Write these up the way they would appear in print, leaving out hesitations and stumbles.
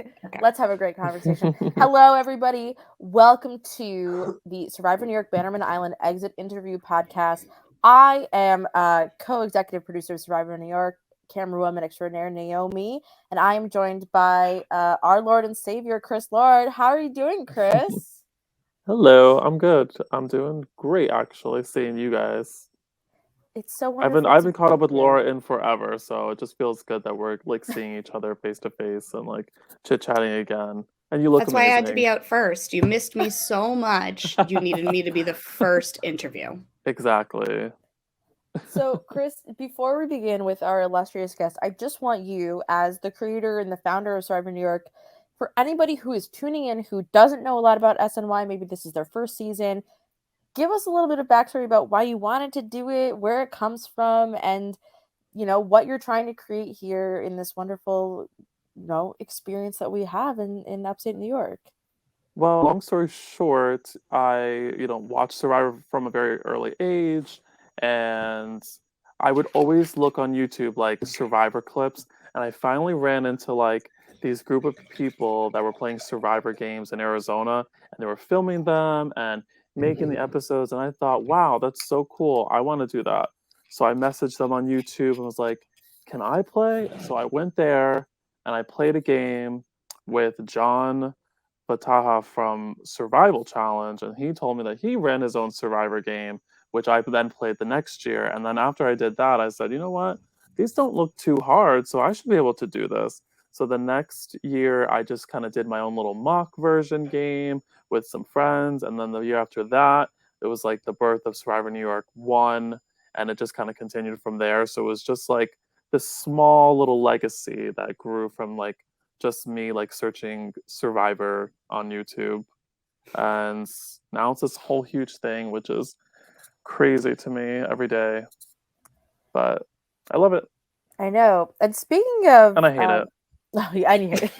Okay. Let's have a great conversation. Hello, everybody. Welcome to the Survivor New York Bannerman Island Exit Interview Podcast. I am co-executive producer of Survivor New York, camera woman extraordinaire Naomi, and I am joined by our Lord and Savior, Chris Lord. How are you doing, Chris? Hello, I'm good. I'm doing great actually, seeing you guys. It's so I've been wonderful I've to been caught up with meet you. Laura in forever, so it just feels good that we're like seeing each other face to face and like chit-chatting again. And you look That's why I had to amazing. be out first. You missed me so much. You needed me to be the first interview. Exactly. So, Chris, before we begin with our illustrious guest, I just want you, as the creator and the founder of Survivor New York, for anybody who is tuning in who doesn't know a lot about SNY, maybe this is their first season, give us a little bit of backstory about why you wanted to do it, where it comes from, and what you're trying to create here in this wonderful, experience that we have in upstate New York. Well, long story short, I, watched Survivor from a very early age, and I would always look on YouTube like Survivor clips, and I finally ran into like these group of people that were playing Survivor games in Arizona, and they were filming them and making the episodes, and I thought, wow, that's so cool. I want to do that. So I messaged them on YouTube and was like, "Can I play?" So I went there and I played a game with John Fataha from Survival Challenge, and he told me that he ran his own Survivor game, which I then played the next year. And then after I did that, I said, you know what? These don't look too hard, so I should be able to do this. So the next year, I just kind of did my own little mock version game with some friends. And then the year after that, it was like the birth of Survivor New York 1, and it just kind of continued from there. So it was just like this small little legacy that grew from like just me like searching Survivor on YouTube. And now it's this whole huge thing, which is crazy to me every day. But I love it. I know. And speaking of, And I hate it. oh, yeah, I knew it.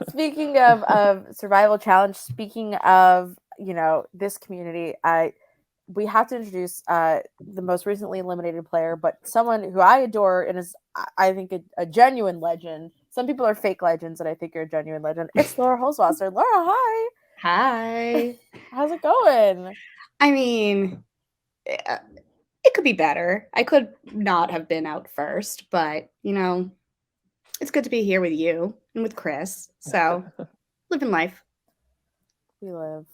Speaking of survival challenge, speaking of this community, we have to introduce the most recently eliminated player, but someone who I adore and is, I think, a genuine legend. Some people are fake legends, and I think you're a genuine legend. It's Laura Holzwasser. Laura, hi. Hi. How's it going? I mean, it could be better. I could not have been out first, but it's good to be here with you and with Chris. So, living life. We live.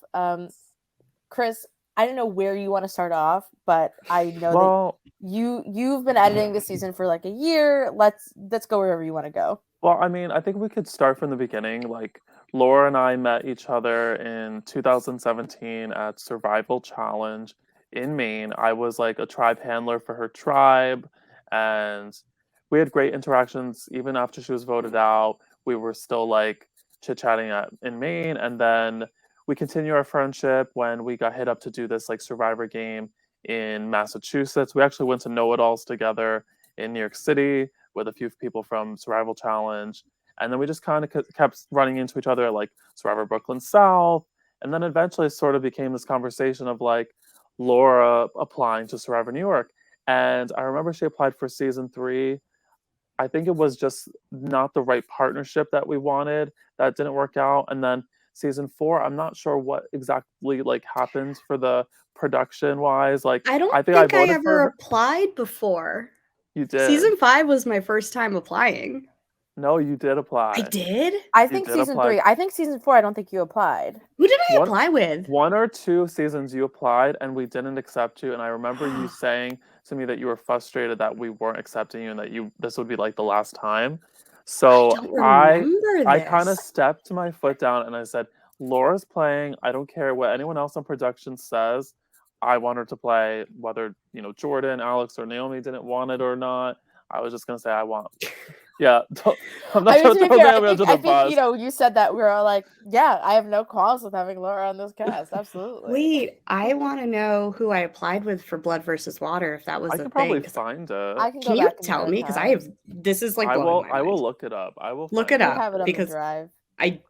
Chris, I don't know where you want to start off, but I know Well, that you've been editing this season for like a year. Let's go wherever you want to go. well, I mean, I think we could start from the beginning. Like, Laura and I met each other in 2017 at Survival Challenge in Maine. I was like a tribe handler for her tribe, and we had great interactions even after she was voted out. We were still like chit-chatting in Maine, and then we continued our friendship when we got hit up to do this like Survivor game in Massachusetts. We actually went to Know It Alls together in New York City with a few people from Survival Challenge. And then we just kind of kept running into each other at like Survivor Brooklyn South. And then eventually it sort of became this conversation of like Laura applying to Survivor New York. And I remember she applied for season 3. I think it was just not the right partnership that we wanted. That didn't work out. And then season 4, I'm not sure what exactly like happened for the production wise. Like I don't I think I think I voted for ever her. applied before. You did. Season 5 was my first time applying. No, you did apply. I did? I You think did season apply. 3. I think season 4. I don't think you applied. Who did I One, apply with? 1 or 2 seasons you applied and we didn't accept you. And I remember you saying to me that you were frustrated that we weren't accepting you and that this would be like the last time. I So don't I remember I kind of this. stepped my foot down and I said, Laura's playing. I don't care what anyone else on production says. I want her to play, whether Jordan, Alex, or Naomi didn't want it or not. I was just gonna say I want. Yeah, I'm not I mean, trying to to be throw fair, Naomi under I the think bus. you said that we were all like, yeah, I have no qualms with having Laura on this cast. Absolutely. Wait, I want to know who I applied with for Blood versus Water, if that was I the could thing. probably find it. I can Can go you back in the tell me? Because I have, archives. this is like I blowing will. my I will mind. look it up. I will Look find it We up have it on the because drive. I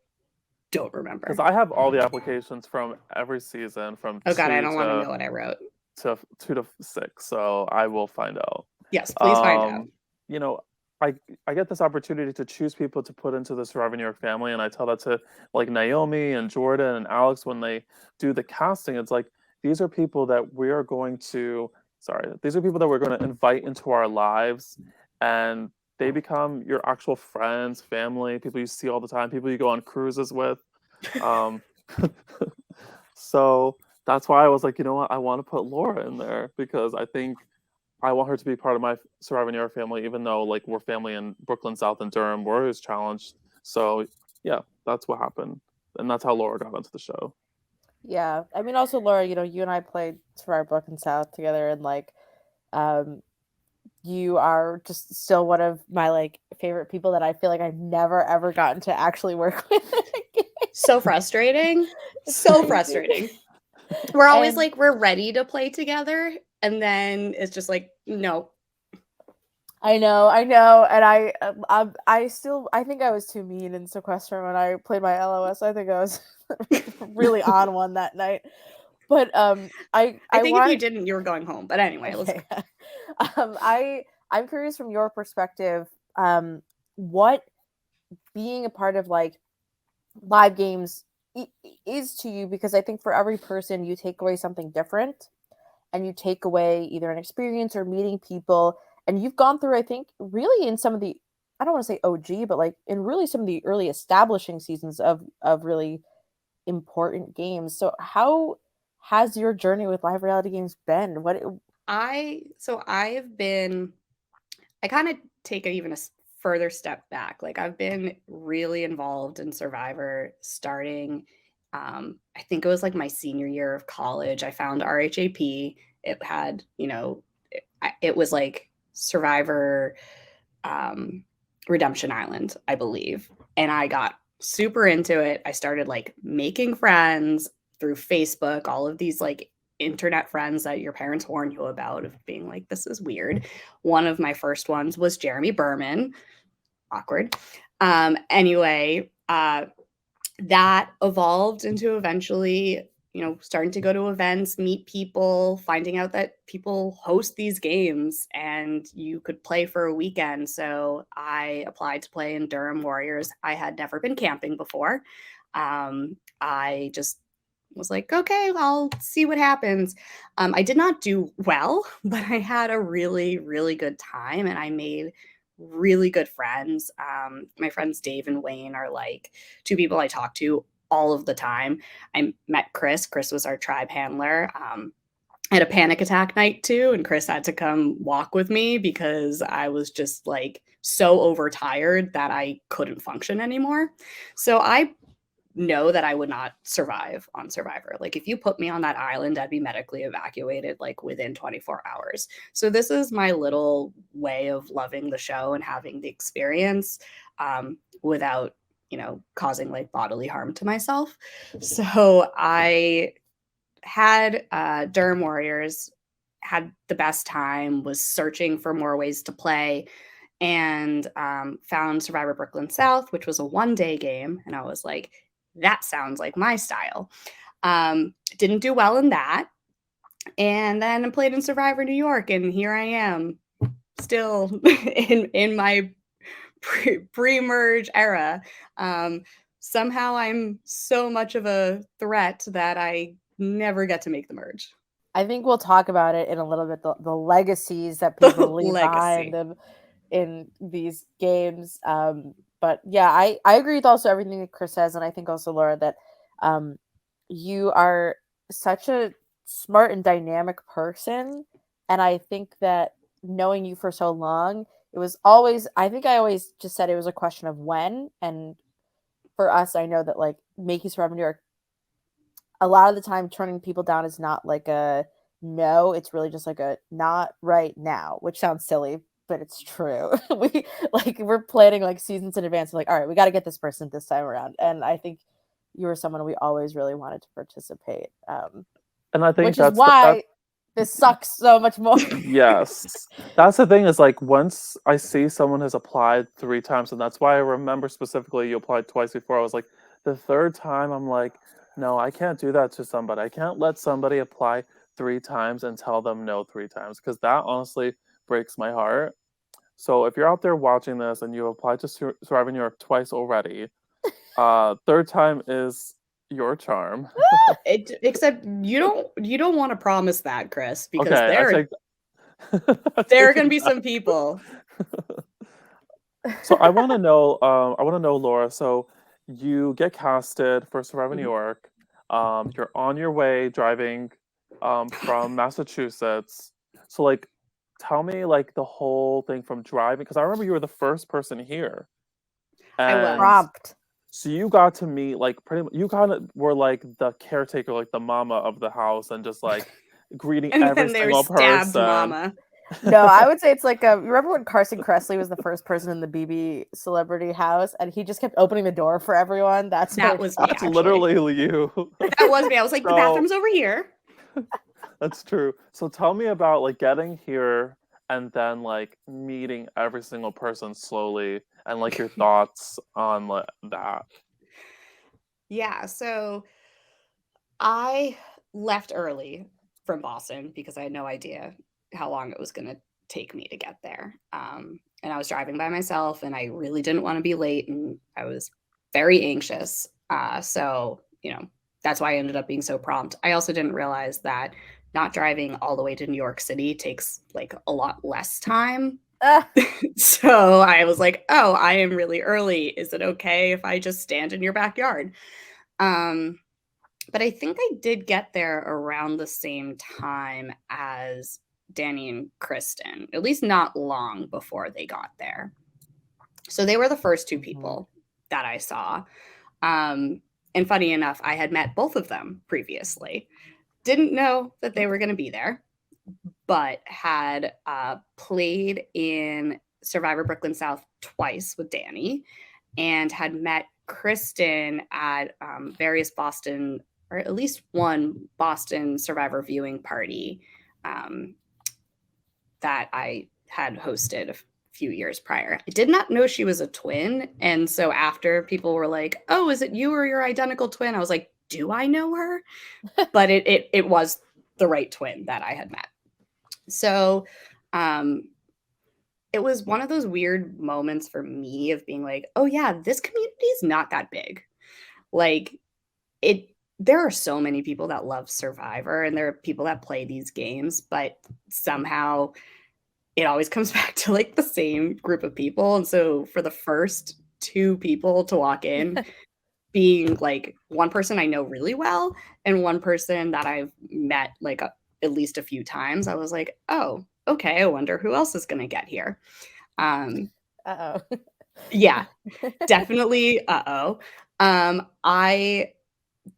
don't because remember. I have all the applications from every season from Oh God, I two don't want to know what I wrote. to 6. So I will find out. Yes, please find out. You know, I I get this opportunity to choose people to put into the Survivor New York family, and I tell that to like Naomi and Jordan and Alex when they do the casting. It's like these are people that we are going to these are people that we're going to invite into our lives, and they become your actual friends, family, people you see all the time, people you go on cruises with. Um, so that's why I was like, you know what, I want to put Laura in there because I think I want her to be part of my Survivor New York family, even though like we're family in Brooklyn South and Durham. We're challenged. So yeah, that's what happened, and that's how Laura got onto the show. Yeah, I mean, also Laura, you and I played Survivor Brooklyn South together, and like, um, you are just still one of my like favorite people that I feel like I've never ever gotten to actually work with. So frustrating. It's So crazy. frustrating. We're always And like, we're ready to play together. And then it's just like, no. I know, and I think I was too mean in sequester when I played my LOS. I think I was really on one that night. But I I think if you want didn't, you were going home. But anyway, let's okay. I'm curious from your perspective, what being a part of like live games is to you, because I think for every person you take away something different, and you take away either an experience or meeting people, and you've gone through, I think, really in some of the, I don't want to say OG, but like in really some of the early establishing seasons of really important games. So how has your journey with live reality games been? I've been, I kind of take it even a further step back. Like I've been really involved in Survivor starting, I think it was like my senior year of college. I found RHAP. It had, it was like Survivor Redemption Island, I believe. And I got super into it. I started like making friends through Facebook, all of these like internet friends that your parents warn you about of being like, this is weird. One of my first ones was Jeremy Berman. Awkward. Anyway, that evolved into eventually, starting to go to events, meet people, finding out that people host these games and you could play for a weekend. So I applied to play in Durham Warriors. I had never been camping before. I just was like, okay, I'll see what happens. I did not do well, but I had a really, really good time and I made really good friends. My friends Dave and Wayne are like two people I talk to all of the time. I met Chris. Chris was our tribe handler. I had a panic attack night too, and Chris had to come walk with me because I was just like so overtired that I couldn't function anymore. So I know that I would not survive on Survivor. Like if you put me on that island, I'd be medically evacuated like within 24 hours. So this is my little way of loving the show and having the experience without, causing like bodily harm to myself. So I had Durham Warriors, had the best time, was searching for more ways to play, and found Survivor Brooklyn South, which was a 1-day game. And I was like, that sounds like my style. Didn't do well in that. And then I played in Survivor New York, and here I am, still in my pre-merge era. Somehow I'm so much of a threat that I never get to make the merge. I think we'll talk about it in a little bit, the legacies that people leave behind Legacy. them in these games. But yeah, I agree with also everything that Chris says, and I think also Laura that you are such a smart and dynamic person, and I think that knowing you for so long, it was always, I think I always just said it was a question of when. And for us, I know that like making Survivor New York, a lot of the time turning people down is not like a no, it's really just like a not right now, which sounds silly, but it's true. We're planning like seasons in advance, like, all right, we got to get this person this time around. And I think you were someone we always really wanted to participate, And I think which is that's the why this sucks so much more. yes. That's the thing is like once I see someone has applied 3 times, and that's why I remember specifically you applied twice before. I was like, the third time, I'm like, no, I can't do that to somebody. I can't let somebody apply 3 times and tell them no 3 times because that honestly breaks my heart. So if you're out there watching this and you applied to Survivor New York twice already, third time is your charm. Except you don't want to promise that, Chris, because Okay, I take there are going to be some people. So I want to know, Laura. So you get casted for Survivor New Mhm. York. You're on your way driving from Massachusetts. So like, tell me like the whole thing from driving, because I remember you were the first person here, I was. and Prompt. so you got to meet like pretty much, you kind of were like the caretaker, like the mama of the house, and just like greeting And every then they single stabbed person. Mama. No, I would say it's like you remember when Carson Kressley was the first person in the BB celebrity house and he just kept opening the door for everyone? That's That what was me, That's actually. literally you. That was me. I was like, the So bathroom's over here. that's true. So tell me about like getting here and then like meeting every single person slowly and like your thoughts on that. Yeah, so I left early from Boston because I had no idea how long it was going to take me to get there. And I was driving by myself and I really didn't want to be late and I was very anxious. So, that's why I ended up being so prompt. I also didn't realize that not driving all the way to New York City takes like a lot less time. So I was like, oh, I am really early. Is it okay if I just stand in your backyard? Um, but I think I did get there around the same time as Danny and Kristen, at least not long before they got there. So they were the first two people that I saw. And funny enough, I had met both of them previously. Didn't know that they were going to be there, but had played in Survivor Brooklyn South twice with Danny and had met Kristen at various Boston, or at least one Boston Survivor viewing party that I had hosted a few years prior. I did not know she was a twin. And so after people were like, oh, is it you or your identical twin? I was like, do I know her? But it was the right twin that I had met. So it was one of those weird moments for me of being like, oh yeah, this community is not that big. Like there are so many people that love Survivor and there are people that play these games, but somehow it always comes back to like the same group of people. And so for the first two people to walk in, being like one person I know really well and one person that I've met like at least a few times, I was like, oh, okay, I wonder who else is going to get here. Uh-oh. Yeah, definitely. I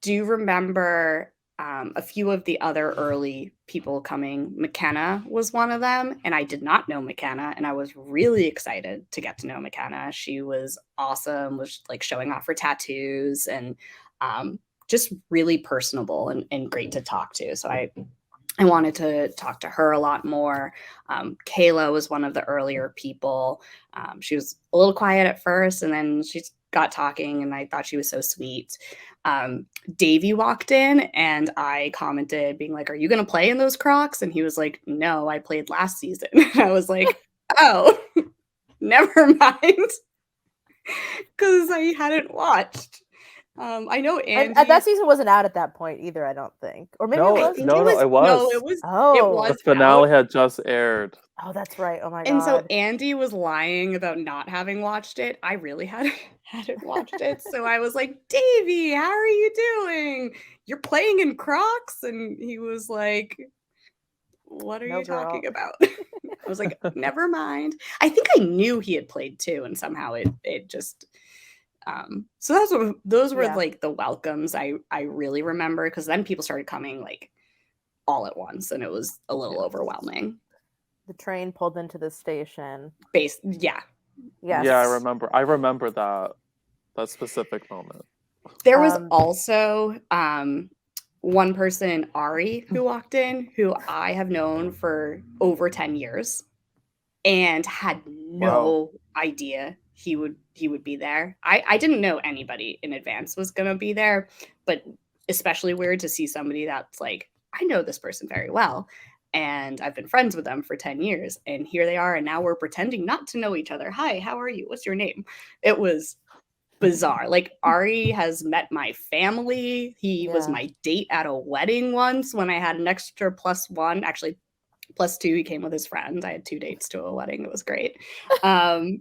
do remember a few of the other early people coming. McKenna was one of them, and I did not know McKenna, and I was really excited to get to know McKenna. She was awesome, was like showing off her tattoos and just really personable and great to talk to. So I wanted to talk to her a lot more. Kayla was one of the earlier people. She was a little quiet at first, and then she got talking, and I thought she was so sweet. Davey walked in, and I commented, being like, "Are you going to play in those Crocs?" And he was like, "No, I played last season." And I was like, "Oh, never mind," because I hadn't watched. I know Andy. And that season wasn't out at that point either, I don't think. Or maybe No, it I was. think no, it was. it No, was. it was. It Oh. was The finale out. had just aired. Oh, that's right. Oh my And so god. Andy was lying about not having watched it. I really hadn't watched it. So I was like, Davey, how are you doing? You're playing in Crocs? And he was like, what are No, you girl. talking about? I was like, never mind. I think I knew he had played too, and somehow it just so those were Yeah. like the welcomes I really remember, because then people started coming like all at once and it was a little overwhelming. The train pulled into the station. Yeah. Yes. Yeah, I remember that specific moment. There was also one person, Ari, who walked in, who I have known for over 10 years and had no idea he would be there. I didn't know anybody in advance was going to be there, but especially weird to see somebody that's like, I know this person very well. and I've been friends with them for 10 years. And here they are, and now we're pretending not to know each other. Hi, how are you? What's your name? It was bizarre. Like, Ari has met my family. He was my date at a wedding once when I had an extra +1, actually +2. He came with his friend. I had 2 dates to a wedding. It was great. That's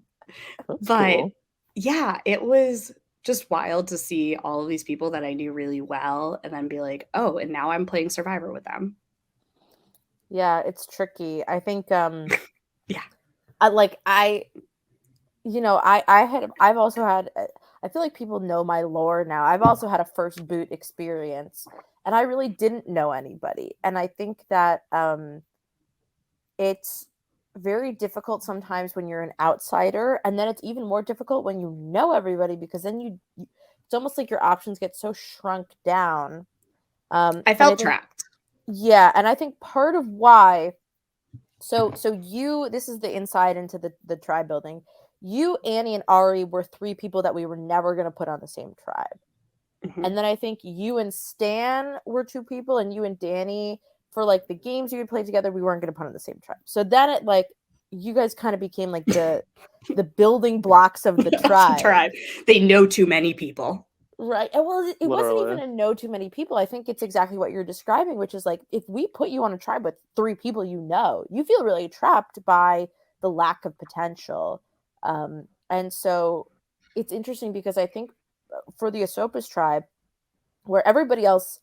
But cool. yeah, it was just wild to see all of these people that I knew really well and then be like, oh, and now I'm playing Survivor with them. Yeah, it's tricky. I think Yeah. I've also had I feel like people know my lore now. I've also had a first boot experience, and I really didn't know anybody. And I think that it's very difficult sometimes when you're an outsider, and then it's even more difficult when you know everybody, because then it's almost like your options get so shrunk down. I And I felt think, trapped. yeah, and I think part of why, this is the inside into the tribe building. You, Annie, and Ari were 3 people that we were never going to put on the same tribe. Mhm. And then I think you and Stan were 2 people, and you and Danny, for like the games you would play together, we weren't going to put on the same tribe. So then it, like, you guys kind of became like the building blocks of the tribe. They know too many people. Right. And well, it wasn't even Literally. a know too many people. I think it's exactly what you're describing, which is like, if we put you on a tribe with 3 people you know, you feel really trapped by the lack of potential. And so it's interesting because I think for the Asopa's tribe, where everybody else,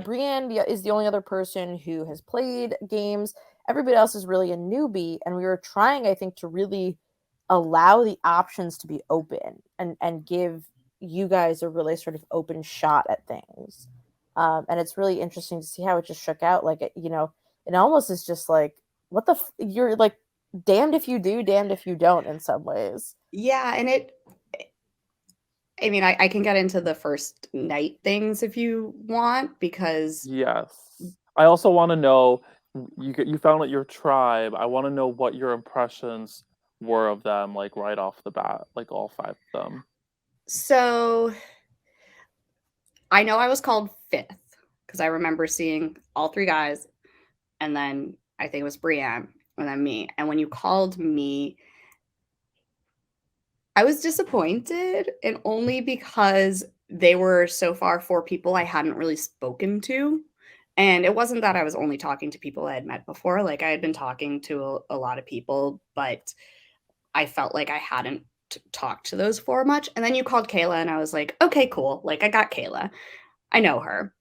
Brienne is the only other person who has played games. Everybody else is really a newbie, and we were trying, I think, to really allow the options to be open and give you guys a really sort of open shot at things. And it's really interesting to see how it just shook out. Like, it almost is just like, you're like, damned if you do, damned if you don't in some ways. Yeah, and I mean, I can get into the first night things if you want, because Yes. I also want to know, you found out your tribe. I want to know what your impressions were of them, like right off the bat, like all 5 of them. so I know I was called 5th because I remember seeing all 3 guys, and then I think it was Brienne, and then me. And when you called me, I was disappointed, and only because they were so far 4 people I hadn't really spoken to. And it wasn't that I was only talking to people I had met before. Like, I had been talking to a lot of people, but I felt like I hadn't talked to those 4 much. And then you called Kayla, and I was like, okay, cool. Like, I got Kayla. I know her.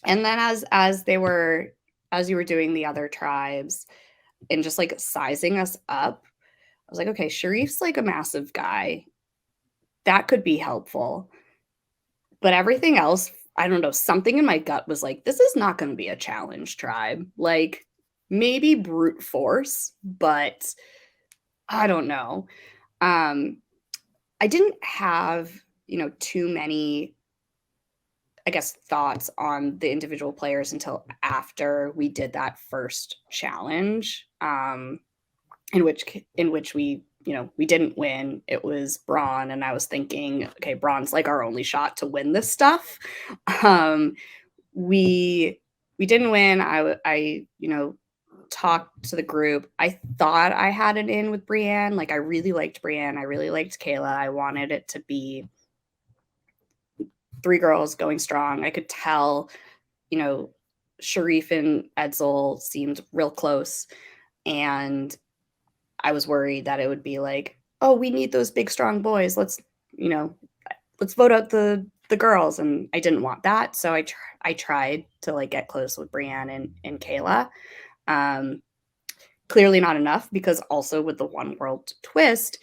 And then as you were doing the other tribes and just like sizing us up, I was like, okay, Sharif's like a massive guy. That could be helpful. But everything else, I don't know, something in my gut was like, this is not going to be a challenge tribe. Like, maybe brute force, but I don't know. I didn't have, too many, I guess, thoughts on the individual players until after we did that first challenge, in which we didn't win. It was Braun, and I was thinking, okay, Braun's like our only shot to win this stuff. We didn't win. I talked to the group. I thought I had it in with Brienne. Like, I really liked Brienne. I really liked Kayla. I wanted it to be 3 girls going strong. I could tell, Sharif and Edsel seemed real close, and I was worried that it would be like, oh, we need those big strong boys. Let's vote out the girls, and I didn't want that, so I tried to like get close with Brienne and Kayla. Clearly not enough, because also with the one world twist,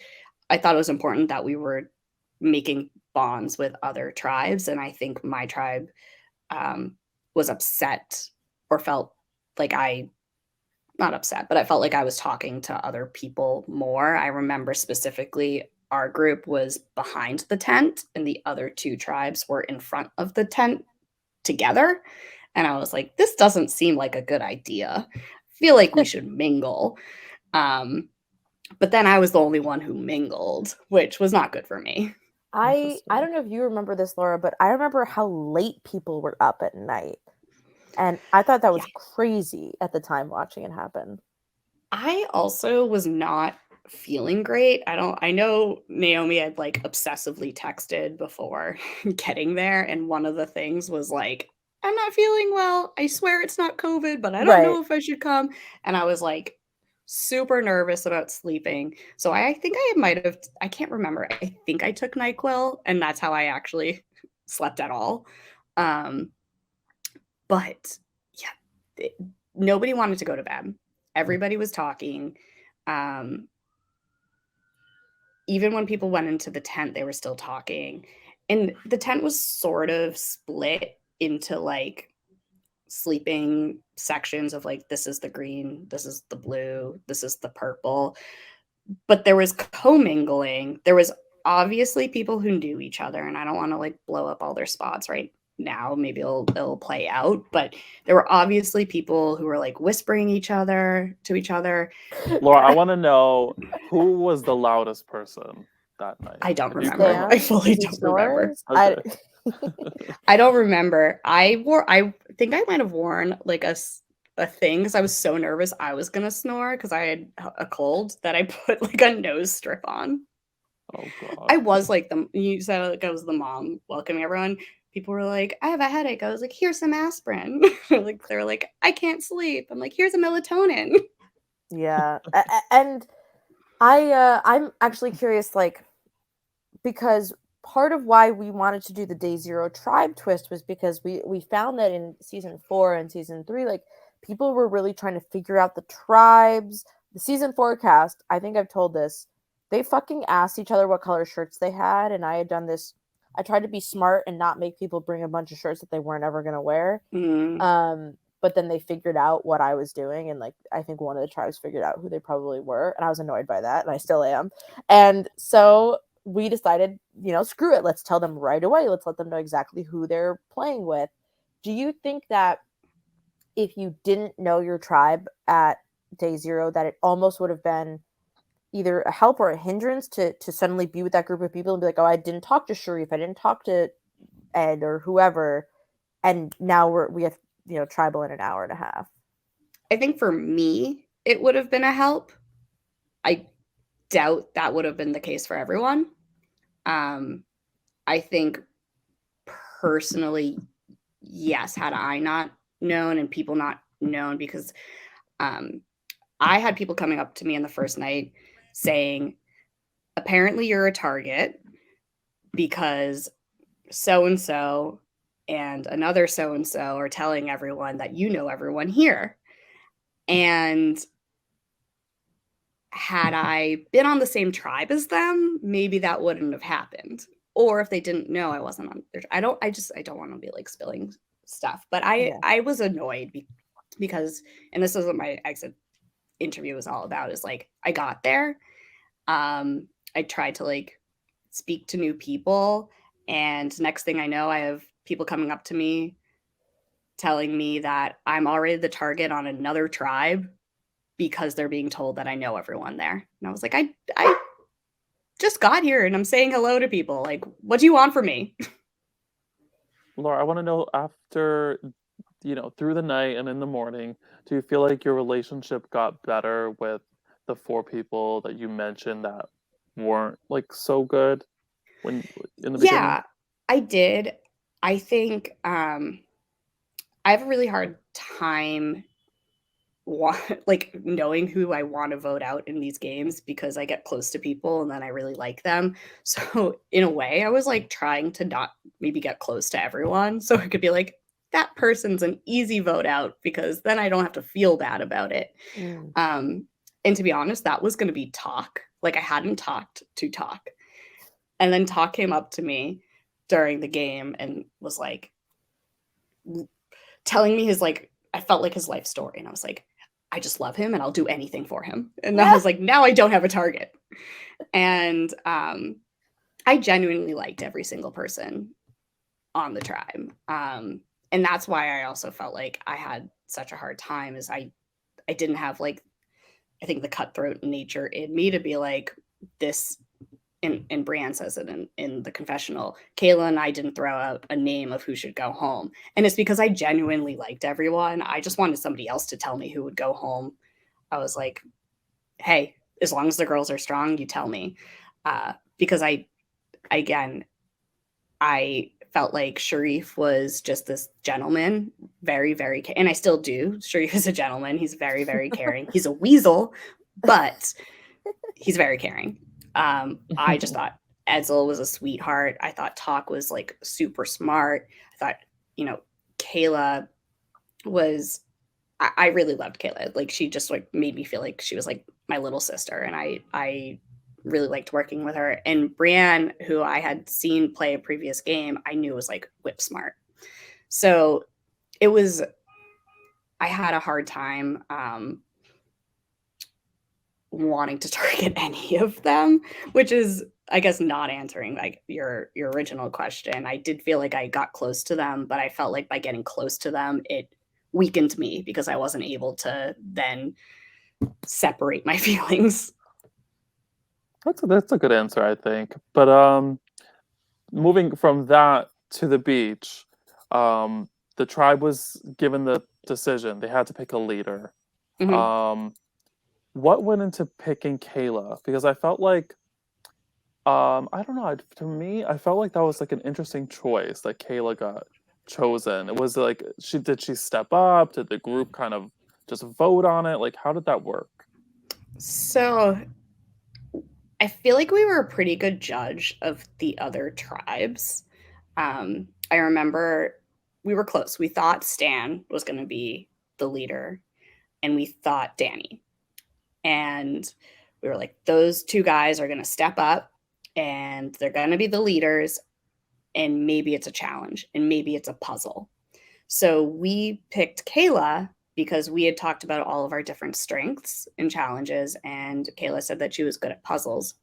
I thought it was important that we were making bonds with other tribes, and I think my tribe was upset, or felt like not upset, but I felt like I was talking to other people more. I remember specifically our group was behind the tent, and the other 2 tribes were in front of the tent together. And I was like, this doesn't seem like a good idea. I feel like we should mingle. But then I was the only one who mingled, which was not good for me. I don't know if you remember this, Laura, but I remember how late people were up at night. And I thought that Yeah. was crazy at the time watching it happen. I also was not feeling great. I know Naomi had like obsessively texted before getting there, and one of the things was like, I'm not feeling well. I swear it's not COVID, but I don't Right. know if I should come. And I was like super nervous about sleeping. So I think I might have, I can't remember. I think I took NyQuil, and that's how I actually slept at all. Um, but yeah, nobody wanted to go to bed. Everybody was talking. Um, Even when people went into the tent, they were still talking. And the tent was sort of split into like sleeping sections of like, this is the green, this is the blue, this is the purple. But there was commingling. There was obviously people who knew each other, and I don't want to like blow up all their spots right now. Maybe it'll play out, but there were obviously people who were like whispering to each other. Laura, I want to know who was the loudest person that night. I don't If you can remember. remember. I fully He don't remember. snores. Okay. I don't remember. I think I might have worn like a thing because I was so nervous I was gonna snore because I had a cold that I put like a nose strip on. Oh god. I was like you said like I was the mom welcoming everyone. People were like, I have a headache. I was like, here's some aspirin. Like they were like, I can't sleep. I'm like, here's a melatonin. Yeah. And I'm actually curious, like, because part of why we wanted to do the day zero tribe twist was because we found that in season 4 and season 3, like, people were really trying to figure out the tribes. The season 4 cast, I think I've told this, they fucking asked each other what color shirts they had, and I had done this. I tried to be smart and not make people bring a bunch of shirts that they weren't ever going to wear. But then they figured out what I was doing, and like I think one of the tribes figured out who they probably were, and I was annoyed by that, and I still am. And so we decided, screw it, let's tell them right away. Let's let them know exactly who they're playing with. Do you think that if you didn't know your tribe at day zero, that it almost would have been either a help or a hindrance to suddenly be with that group of people and be like, oh, I didn't talk to Sharif, I didn't talk to Ed or whoever, and now we have tribal in an hour and a half? I think for me, it would have been a help. I doubt that would have been the case for everyone. I think personally, yes, had I not known and people not known, because I had people coming up to me in the first night saying, apparently you're a target because so and so and another so and so are telling everyone that you know everyone here. And had I been on the same tribe as them, maybe that wouldn't have happened. Or if they didn't know I wasn't on their, I don't want to be like spilling stuff, but I was annoyed because, and this is what my exit interview was all about, is like, I got there. I tried to like speak to new people, and next thing I know, I have people coming up to me telling me that I'm already the target on another tribe because they're being told that I know everyone there. And I was like, I just got here and I'm saying hello to people. Like, what do you want from me? Laura, I want to know, after, through the night and in the morning, do you feel like your relationship got better with the 4 people that you mentioned that weren't like so good when in the beginning? Yeah, I did. I think I have a really hard time like knowing who I want to vote out in these games because I get close to people and then I really like them. So in a way, I was like trying to not maybe get close to everyone so I could be like, that person's an easy vote out because then I don't have to feel bad about it. And to be honest, that was going to be Talk. Like, I hadn't talked to Talk, and then Talk came up to me during the game and was like telling me his, like, I felt like his life story, and I was like, I just love him and I'll do anything for him. And I was like, now I don't have a target. And I genuinely liked every single person on the tribe. And that's why I also felt like I had such a hard time, is I didn't have like, I think the cutthroat nature in me to be like, this and Brienne says it in the confessional, Kayla and I didn't throw out a name of who should go home. And it's because I genuinely liked everyone. I just wanted somebody else to tell me who would go home. I was like, hey, as long as the girls are strong, you tell me. Because again, I felt like Sharif was just this gentleman, very, very, and I still do. Sharif is a gentleman. He's very, very caring. He's a weasel, but he's very caring. I just thought Edsel was a sweetheart. I thought Talk was like super smart. I thought, Kayla was, I really loved Kayla. Like she just like made me feel like she was like my little sister. And I really liked working with her. And Brienne, who I had seen play a previous game, I knew was like whip smart. So it was, I had a hard time wanting to target any of them, which is, I guess, not answering like your original question. I did feel like I got close to them, but I felt like by getting close to them, it weakened me because I wasn't able to then separate my feelings. That's a good answer, I think. But moving from that to the beach, the tribe was given the decision. They had to pick a leader. Mhm. What went into picking Kayla? Because I felt like, I don't know. To me, I felt like that was like an interesting choice that Kayla got chosen. It was like did she step up? Did the group kind of just vote on it? Like, how did that work? So I feel like we were a pretty good judge of the other tribes. I remember we were close. We thought Stan was going to be the leader, and we thought Danny. And we were like, those two guys are going to step up and they're going to be the leaders. And maybe it's a challenge and maybe it's a puzzle. So we picked Kayla because we had talked about all of our different strengths and challenges. And Kayla said that she was good at puzzles.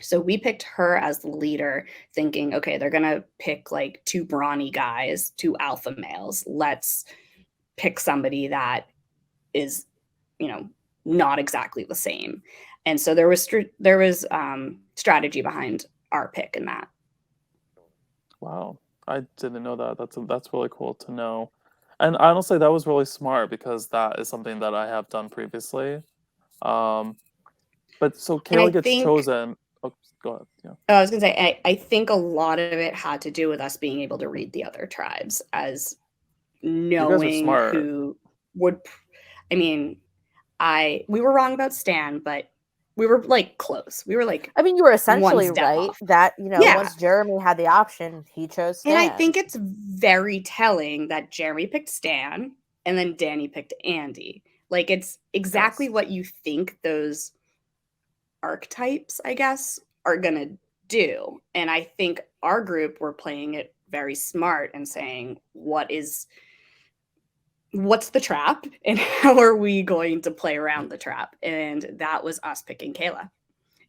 So we picked her as the leader, thinking, okay, they're going to pick like two brawny guys, two alpha males. Let's pick somebody that is, not exactly the same. And so there was strategy behind our pick in that. Wow, I didn't know that. That's really cool to know. And honestly, that was really smart because that is something that I have done previously. Um, but so And I Kayla gets think, chosen. Oh, go ahead. Yeah. I was going to say, I think a lot of it had to do with us being able to read the other tribes as You guys are knowing smart. who would, I mean, we were wrong about Stan, but we were like close. We were like I mean, you were one essentially step right off. that, Yeah. once Jeremy had the option, he chose And I Stan. think it's very telling that Jeremy picked Stan and then Danny picked Andy. Like it's exactly Yes. what you think those archetypes, I guess, are going to do. And I think our group were playing it very smart and saying, what's the trap and how are we going to play around the trap? And that was us picking Kayla.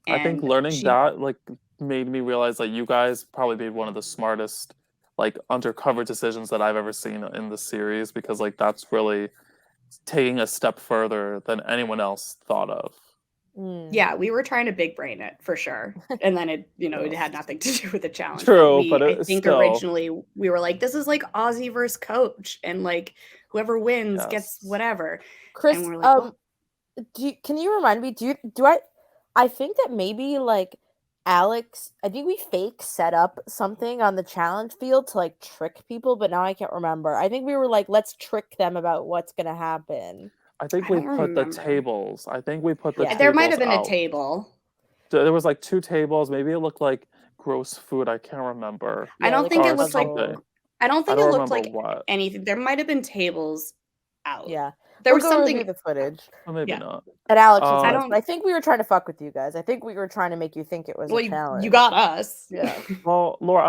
I think And learning she, that like made me realize that you guys probably made one of the smartest like undercover decisions that I've ever seen in the series because like that's really taking a step further than anyone else thought of. Mm. yeah, we were trying to big brain it for sure. And then it Yes. had nothing to do with the challenge. But True, but I it's think still originally we were like, this is like Aussie versus coach. And like whoever wins gets yes. whatever. And Chris, we're like, well, can you remind me? I think that maybe like Alex. I think we fake set up something on the challenge field to like trick people, but now I can't remember. I think we were like, let's trick them about what's gonna happen. I think I we don't put the remember. tables. I think we put the Yeah. There might tables have been a out. table. There was like two tables. Maybe it looked like gross food. I can't remember. I Yeah, don't like think a it Or looked like something. puzzle. I don't I think don't it looked remember like what. anything. There might have been tables out. Yeah. There We'll was go review something. the footage. Or maybe Yeah, not. At Alex's I house. Um, But I don't. think we were trying to fuck with you guys. I think we were trying to make you think it was a Well, you challenge. got us. Yeah. well, Laura,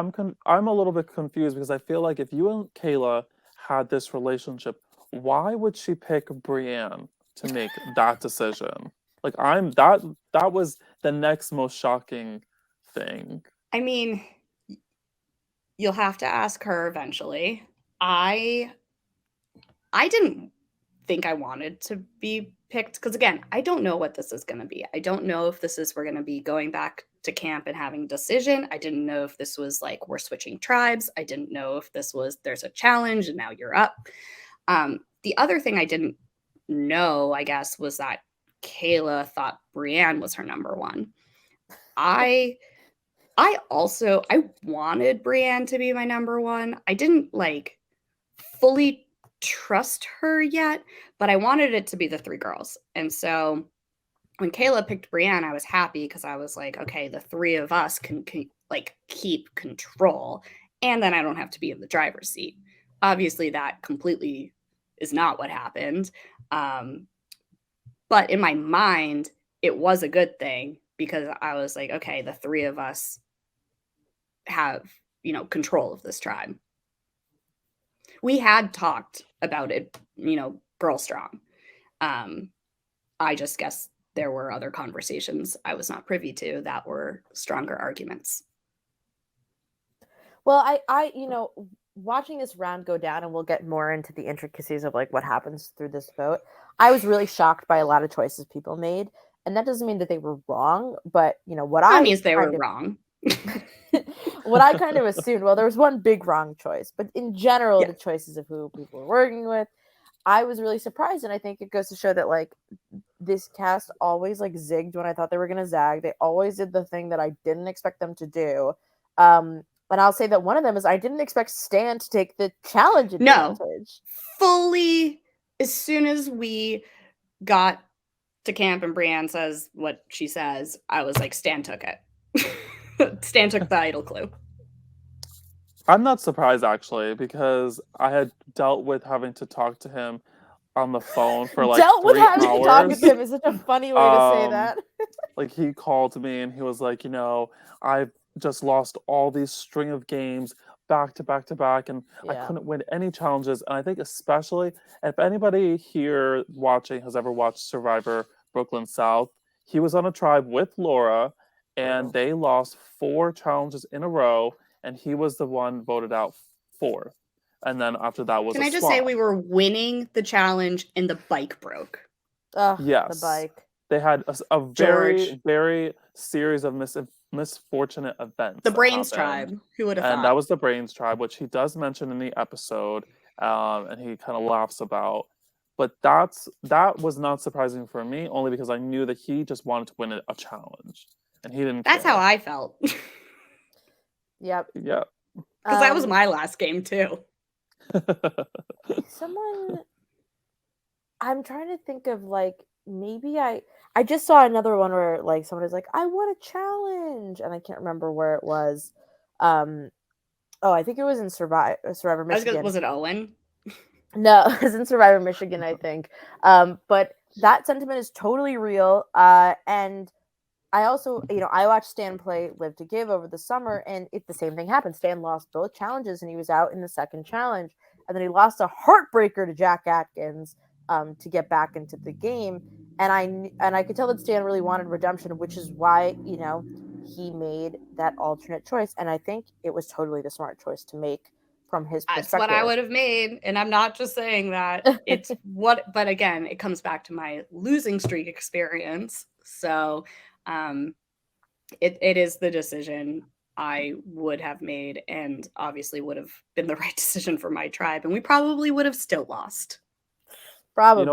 I'm a little bit confused because I feel like if you and Kayla had this relationship, why would she pick Brienne to make that decision? Like that was the next most shocking thing. I mean, you'll have to ask her eventually. I I didn't think I wanted to be picked because again, I don't know what this is going to be. I don't know if this is we're going to be going back to camp and having a decision. I didn't know if this was like we're switching tribes. I didn't know if this was there's a challenge and now you're up. The other thing I didn't know, I guess, was that Kayla thought Brienne was her number one. I wanted Brienne to be my number one. I didn't like fully trust her yet, but I wanted it to be the three girls. And so when Kayla picked Brienne, I was happy because I was like, okay, the three of us can like keep control, and then I don't have to be in the driver's seat. Obviously, that completely is not what happened. But in my mind, it was a good thing because I was like, okay, the three of us have, control of this tribe. We had talked about it, girl strong. I just guess there were other conversations I was not privy to that were stronger arguments. Well, I watching this round go down, and we'll get more into the intricacies of like what happens through this vote. I was really shocked by a lot of choices people made, and that doesn't mean that they were wrong, but That means they were wrong. What I kind of assumed, well, there was one big wrong choice, but in general, the choices of who people were working with, I was really surprised, and I think it goes to show that like this cast always like zigged when I thought they were gonna zag. They always did the thing that I didn't expect them to do. And I'll say that one of them is I didn't expect Stan to take the challenge advantage. No, fully. As soon as we got to camp and Brienne says what she says, I was like, Stan took it. Stan took the idol clue. I'm not surprised actually, because I had dealt with having to talk to him on the phone for like dealt with 3 having hours. to talk to him is such a funny way to say that. Like he called me and he was like, I've just lost all these string of games back to back to back, and I couldn't win any challenges. And I think especially if anybody here watching has ever watched Survivor Brooklyn South, he was on a tribe with Laura and they lost 4 challenges in a row, and he was the one voted out 4th. And then after that was Can I just say we were winning the challenge and the bike broke? Yes. The bike. They had a very, very series of misfortunate events. The Brains tribe. Who would have thought? And that was the Brains tribe, which he does mention in the episode, and he kind of laughs about. But that was not surprising for me, only because I knew that he just wanted to win a challenge, and he didn't. That's how I felt. Yep. Yeah. Because that was my last game too. I'm trying to think of like maybe I just saw another one where like someone was like, I want a challenge, and I can't remember where it was. I think it was in Survivor Michigan. Was it Owen? No, it was in Survivor Michigan, I think. But that sentiment is totally real. And I also, I watched Stan play Live to Give over the summer, and the same thing happened. Stan lost both challenges, and he was out in the second challenge. And then he lost a heartbreaker to Jack Atkins to get back into the game. And I could tell that Stan really wanted redemption, which is why, he made that alternate choice. And I think it was totally the smart choice to make from his perspective. That's what I would have made. And I'm not just saying that. It's but again, it comes back to my losing streak experience. So it is the decision I would have made, and obviously would have been the right decision for my tribe, and we probably would have still lost. Probably.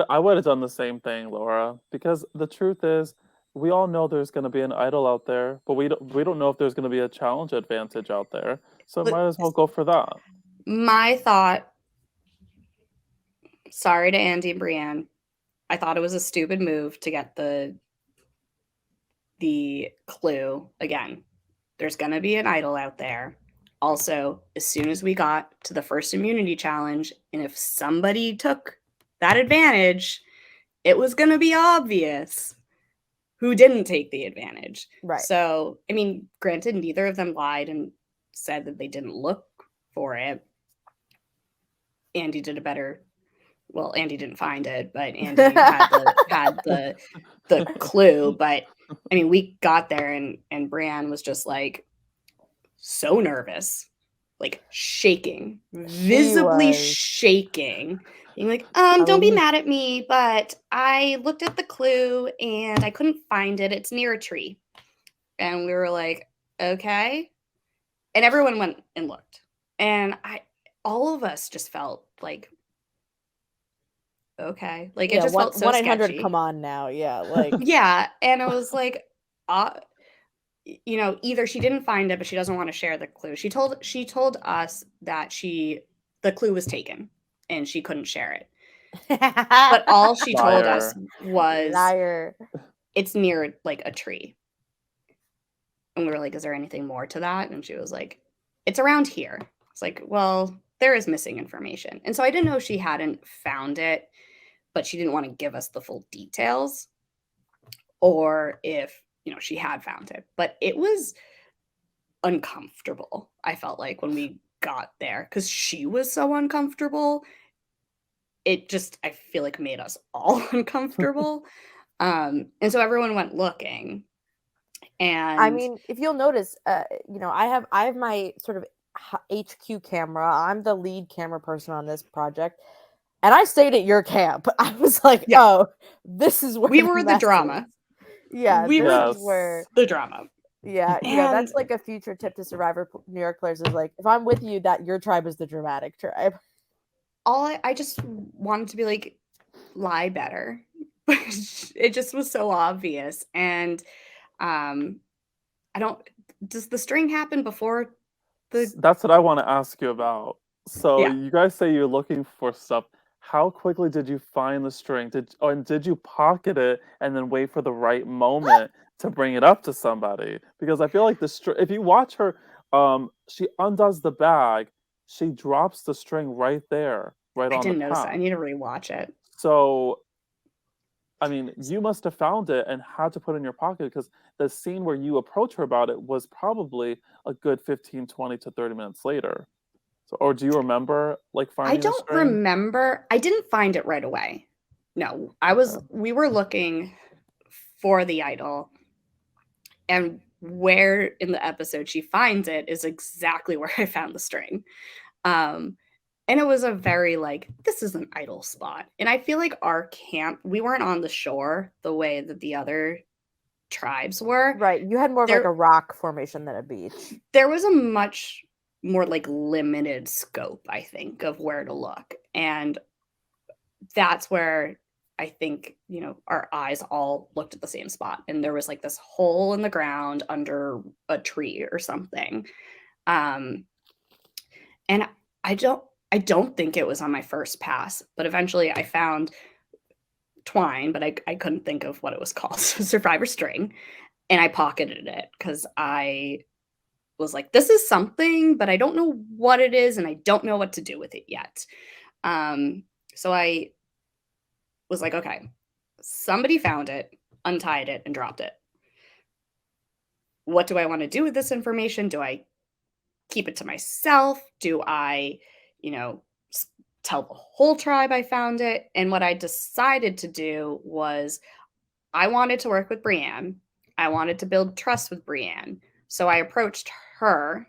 I would have done the same thing, Laura, because the truth is, we all know there's going to be an idol out there, but we don't know if there's going to be a challenge advantage out there. So might as well go for that. My thought, sorry to Andy and Brienne, I thought it was a stupid move to get the clue. Again, there's going to be an idol out there. Also, as soon as we got to the first immunity challenge, and if somebody took that advantage, it was going to be obvious who didn't take the advantage. Right. So, I mean, granted, neither of them lied and said that they didn't look for it. Andy did a better. Well, Andy didn't find it, but Andy had the clue. But I mean, we got there, and Brienne was just like so nervous, like shaking, visibly shaking. Being like, don't be mad at me, but I looked at the clue and I couldn't find it. It's near a tree. And we were like, okay. And everyone went and looked. And all of us just felt like, okay. Like it Yeah, just one felt so 1-800 come sketchy. on now. Yeah, like Yeah. And I was like, uh, either she didn't find it, but she doesn't want to share the clue. She told us that the clue was taken and she couldn't share it. But all she told us Liar. was liar. it's near like a tree. And we were like, is there anything more to that? And she was like, it's around here. It's like, well, there is missing information. And so I didn't know she hadn't found it, but she didn't want to give us the full details, or if, she had found it. But it was uncomfortable, I felt like, when we got there, because she was so uncomfortable. It just, I feel like, made us all uncomfortable. And so everyone went looking. I And mean, if you'll notice, I have my sort of HQ camera. I'm the lead camera person on this project, and I stayed at your camp. I was like, yeah, oh, this is where we the were the mess is. drama. Yeah, We this were is where. Yes. the drama. Yeah, And that's like a future tip to Survivor New York players is like, if I'm with you, that your tribe is the dramatic tribe. I just wanted to be like, lie better. It just was so obvious. And I don't, does the string happen before the, That's what I want to ask you about. So yeah, you guys say you're looking for stuff. How quickly did you find the string? And did you pocket it and then wait for the right moment to bring it up to somebody? Because I feel like the string. If you watch her, she undoes the bag, she drops the string right there, right I on the didn't notice that. I path. need to rewatch it. So I mean, you must have found it and had to put it in your pocket because the scene where you approach her about it was probably a good 15, 20 to 30 minutes later. So, or do you remember like I finding the don't string? remember. I didn't find it right away. No, Okay. we were looking for the idol, and where in the episode she finds it is exactly where I found the string. Um, and it was a very like, this is an idol spot. And I feel like our camp, we weren't on the shore the way that the other tribes were. Right, you had more of like There a rock formation than a beach. there was a much more like limited scope, I think, of where to look. And that's where I think, our eyes all looked at the same spot. And there was like this hole in the ground under a tree or something. Um, and I don't think it was on my first pass, but eventually I found twine, but I couldn't think of what it was called. Survivor string. And I pocketed it because I was like, this is something, but I don't know what it is, and I don't know what to do with it yet. So I was like, okay, somebody found it, untied it, and dropped it. What do I want to do with this information? Do I keep it to myself? Do I, you know, tell the whole tribe I found it? And what I decided to do was I wanted to work with Brienne. I wanted to build trust with Brienne. So I approached her,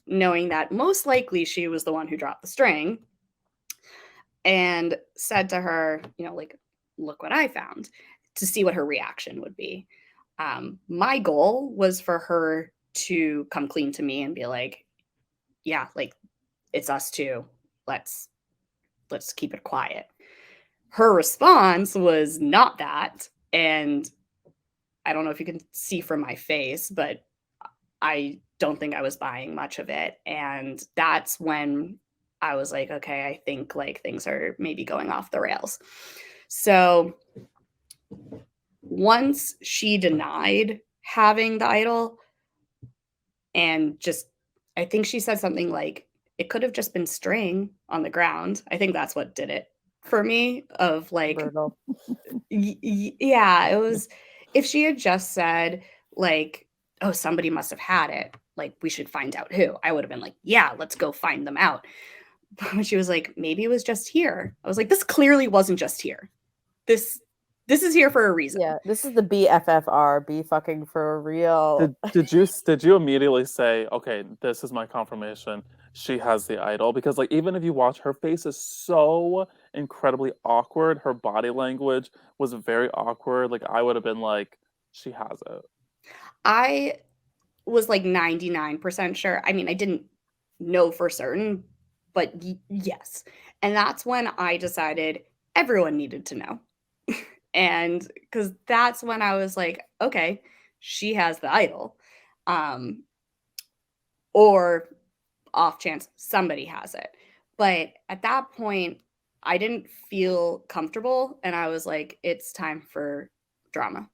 knowing that most likely she was the one who dropped the string, and said to her, like, look what I found, to see what her reaction would be. My goal was for her to come clean to me and be like, yeah, like, it's us too. Let's keep it quiet. Her response was not that. And I don't know if you can see from my face, but I don't think I was buying much of it. And that's when I was like, okay, I think like things are maybe going off the rails. So once she denied having the idol, and just, I think she said something like, it could have just been string on the ground. I think that's what did it for me, of like, Brutal. yeah, it was, if she had just said like, oh, somebody must have had it, like, we should find out who, I would have been like, yeah, let's go find them out. But when she was like, maybe it was just here, I was like, this clearly wasn't just here. This is here for a reason. Yeah, this is the BFFR, be fucking for real. Did you immediately say, okay, this is my confirmation, she has the idol? Because like even if you watch, her face is so incredibly awkward, her body language was very awkward. Like I would have been like, she has it. I was like 99% sure. I mean, I didn't know for certain, but yes. And that's when I decided everyone needed to know. And because that's when I was like, okay, she has the idol. Um, or off chance somebody has it. But at that point, I didn't feel comfortable. And I was like, it's time for drama.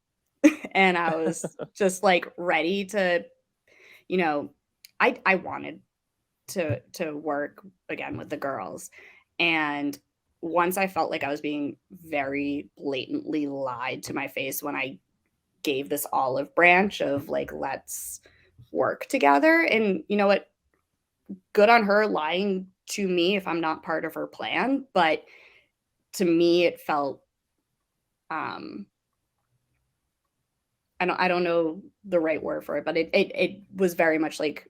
And I was just like ready to, you know, I wanted to work again with the girls. And once I felt like I was being very blatantly lied to my face when I gave this olive branch of like, let's work together. And you know what? Good on her lying to me if I'm not part of her plan. But to me, it felt um I don't know the right word for it, but it was very much like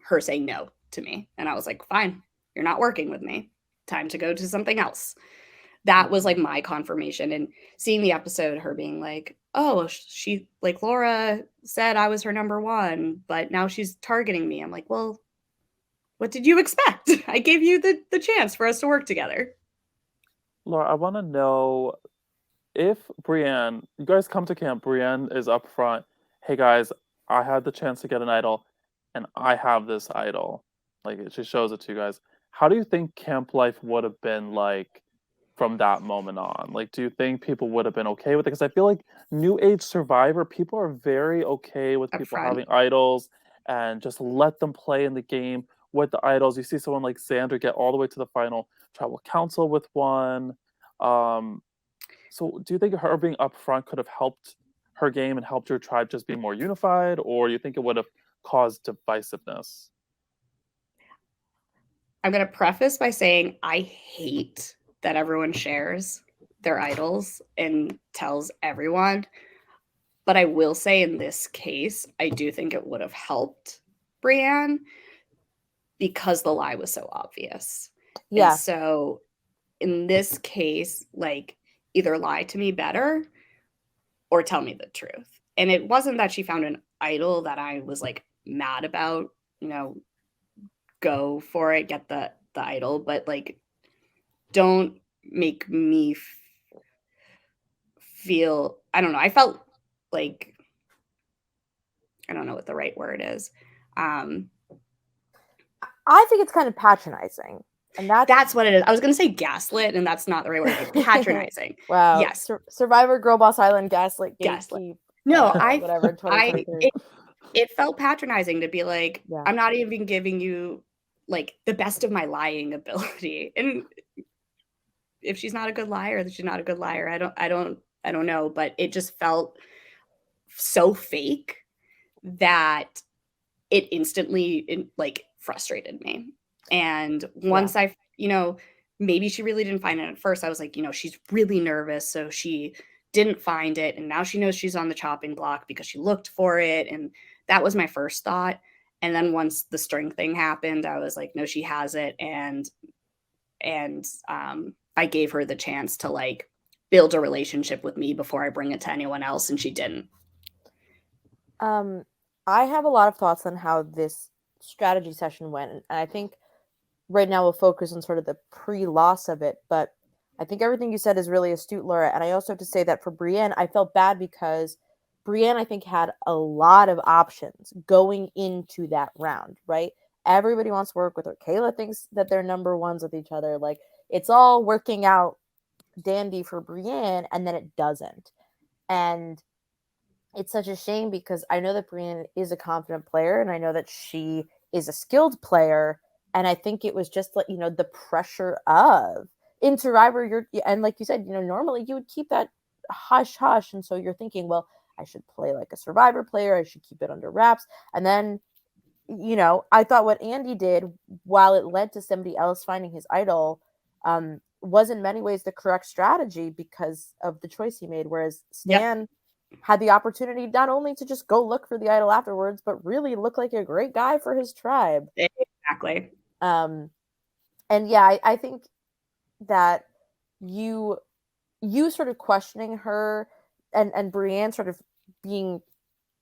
her saying no to me. And I was like, fine, you're not working with me. Time to go to something else. That was like my confirmation. And seeing the episode, her being like, oh, she like Laura said I was her number one, but now she's targeting me. I'm like, well, what did you expect? I gave you the chance for us to work together. Laura, I want to know if Brienne, you guys come to camp, Brienne is up front. Hey guys, I had the chance to get an idol, and I have this idol. Like she shows it to you guys. How do you think camp life would have been like from that moment on? Like, do you think people would have been okay with it? Because I feel like New Age Survivor, people are very okay with Up people front. having idols and just let them play in the game with the idols. You see someone like Xander get all the way to the final tribal council with one. Um, so do you think her being upfront could have helped her game and helped your tribe just be more unified, or you think it would have caused divisiveness? I'm going to preface by saying I hate that everyone shares their idols and tells everyone. But I will say in this case, I do think it would have helped Brienne because the lie was so obvious. And Yeah. so in this case, like either lie to me better or tell me the truth. And it wasn't that she found an idol that I was like mad about, you know, go for it, get the idol, but like don't make me feel I don't know. I felt like I don't know what the right word is. I think it's kind of patronizing. And That's what it is. I was going to say gaslit, and that's not the right word, but patronizing. Wow. Yes, Survivor Girl Boss Island Gaslit gaslit. Gatekeep. No, Whatever, 2023. it felt patronizing to be like, Yeah. I'm not even giving you like the best of my lying ability. And if she's not a good liar, then she's not a good liar. I don't know, but it just felt so fake that it instantly like frustrated me. And once I, maybe she really didn't find it at first. I was like, she's really nervous, so she didn't find it, and now she knows she's on the chopping block because she looked for it, and that was my first thought. And then once the string thing happened, I was like, no, she has it, and I gave her the chance to like build a relationship with me before I bring it to anyone else, and she didn't. I have a lot of thoughts on how this strategy session went, and I think right now we'll focus on sort of the pre-loss of it, but I think everything you said is really astute, Laura. And I also have to say that for Brienne, I felt bad because Brienne, I think, had a lot of options going into that round, right? Everybody wants to work with her. Kayla thinks that they're number ones with each other. Like, it's all working out dandy for Brienne, and then it doesn't. And it's such a shame because I know that Brienne is a confident player, and I know that she is a skilled player. And I think it was just like, the pressure of in Survivor, and like you said, normally you would keep that hush hush. And so you're thinking, well, I should play like a Survivor player. I should keep it under wraps. And then, I thought what Andy did, while it led to somebody else finding his idol, was in many ways the correct strategy because of the choice he made. Whereas Stan had the opportunity not only to just go look for the idol afterwards, but really look like a great guy for his tribe. Exactly. And yeah, I think that you sort of questioning her and Brienne sort of being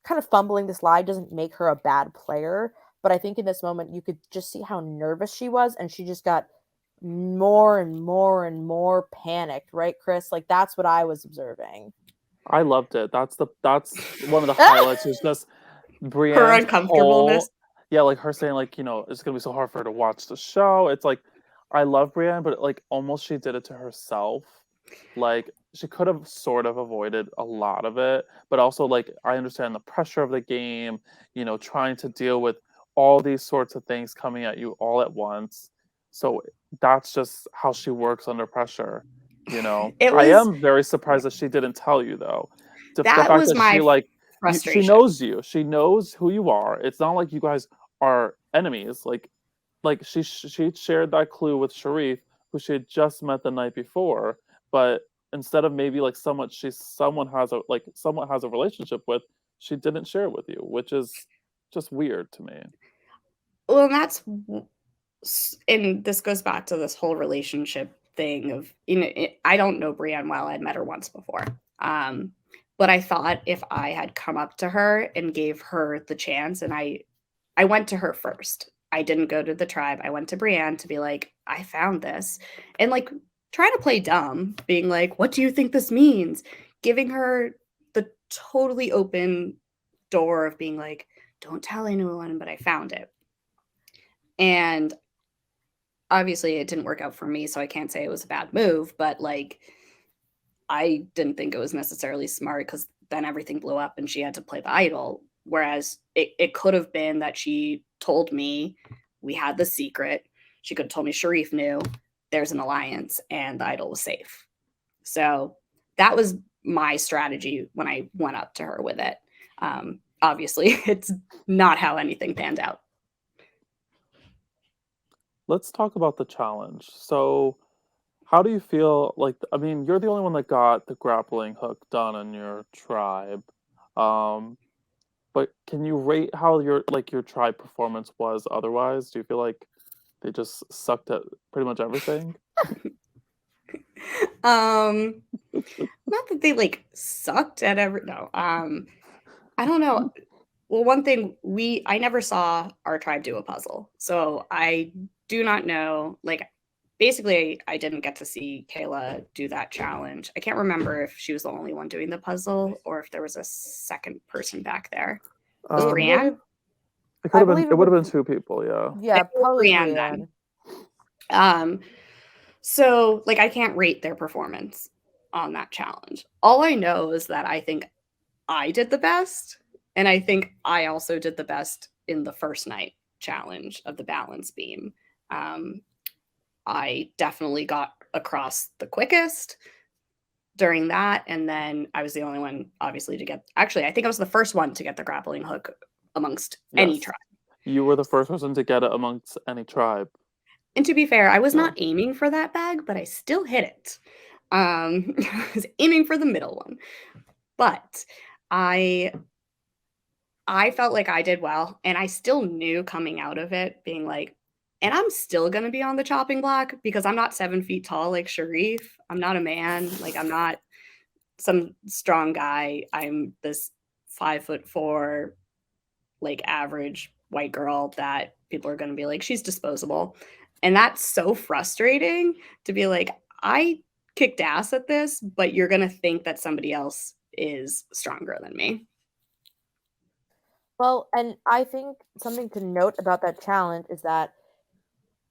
kind of fumbling this lie doesn't make her a bad player, but I think in this moment you could just see how nervous she was, and she just got more and more and more panicked, right, Chris? Like that's what I was observing. I loved it. That's one of the highlights. Is just Her Brienne's uncomfortableness. whole, yeah, like her saying like, it's gonna be so hard for her to watch the show. It's like, I love Brienne, but like almost she did it to herself. Like she could have sort of avoided a lot of it, but also like I understand the pressure of the game, trying to deal with all these sorts of things coming at you all at once. So that's just how she works under pressure. It I was am very surprised that she didn't tell you though. The that fact was that she my like she frustration. knows you. She knows who you are. It's not like you guys are enemies. Like she shared that clue with Sharif, who she had just met the night before. But instead of maybe like someone has a relationship with, she didn't share it with you, which is just weird to me. Well, and this goes back to this whole relationship thing of, I don't know Brienne well. I'd met her once before. But I thought if I had come up to her and gave her the chance, and I went to her first. I didn't go to the tribe. I went to Brienne to be like, I found this. And like trying to play dumb, being like, what do you think this means? Giving her the totally open door of being like, don't tell anyone, but I found it. And obviously it didn't work out for me, so I can't say it was a bad move, but like I didn't think it was necessarily smart because then everything blew up and she had to play the idol. Whereas it could have been that she told me we had the secret. She could have told me Sharif knew there's an alliance and the idol was safe. So that was my strategy when I went up to her with it. Obviously, it's not how anything panned out. Let's talk about the challenge. So, how do you feel like, I mean, you're the only one that got the grappling hook done in your tribe. Um, but can you rate how your tribe performance was otherwise? Do you feel like they just sucked at pretty much everything? Not that they like sucked at every no. I don't know. Well, one thing I never saw our tribe do a puzzle. So I do not know, like basically I didn't get to see Kayla do that challenge. I can't remember if she was the only one doing the puzzle or if there was a second person back there. Was It Brienne? would've- It could have been. It would have been two people. Yeah. Yeah, It was probably Brienne Brienne. then. So like I can't rate their performance on that challenge. All I know is that I think I did the best, and I think I also did the best in the first night challenge of the balance beam. I definitely got across the quickest during that, and then I was the only one, obviously, to get. Actually, I think I was the first one to get the grappling hook amongst any Yes. tribe. You were the first person to get it amongst any tribe. And to be fair, I was Yeah. not aiming for that bag, but I still hit it. I was aiming for the middle one, but I felt like I did well, and I still knew coming out of it being like, and I'm still gonna be on the chopping block because I'm not 7 feet tall like Sharif. I'm not a man. Like I'm not some strong guy. I'm this 5'4", like average white girl that people are gonna be like, she's disposable. And that's so frustrating to be like, I kicked ass at this, but you're gonna think that somebody else is stronger than me. Well, and I think something to note about that challenge is that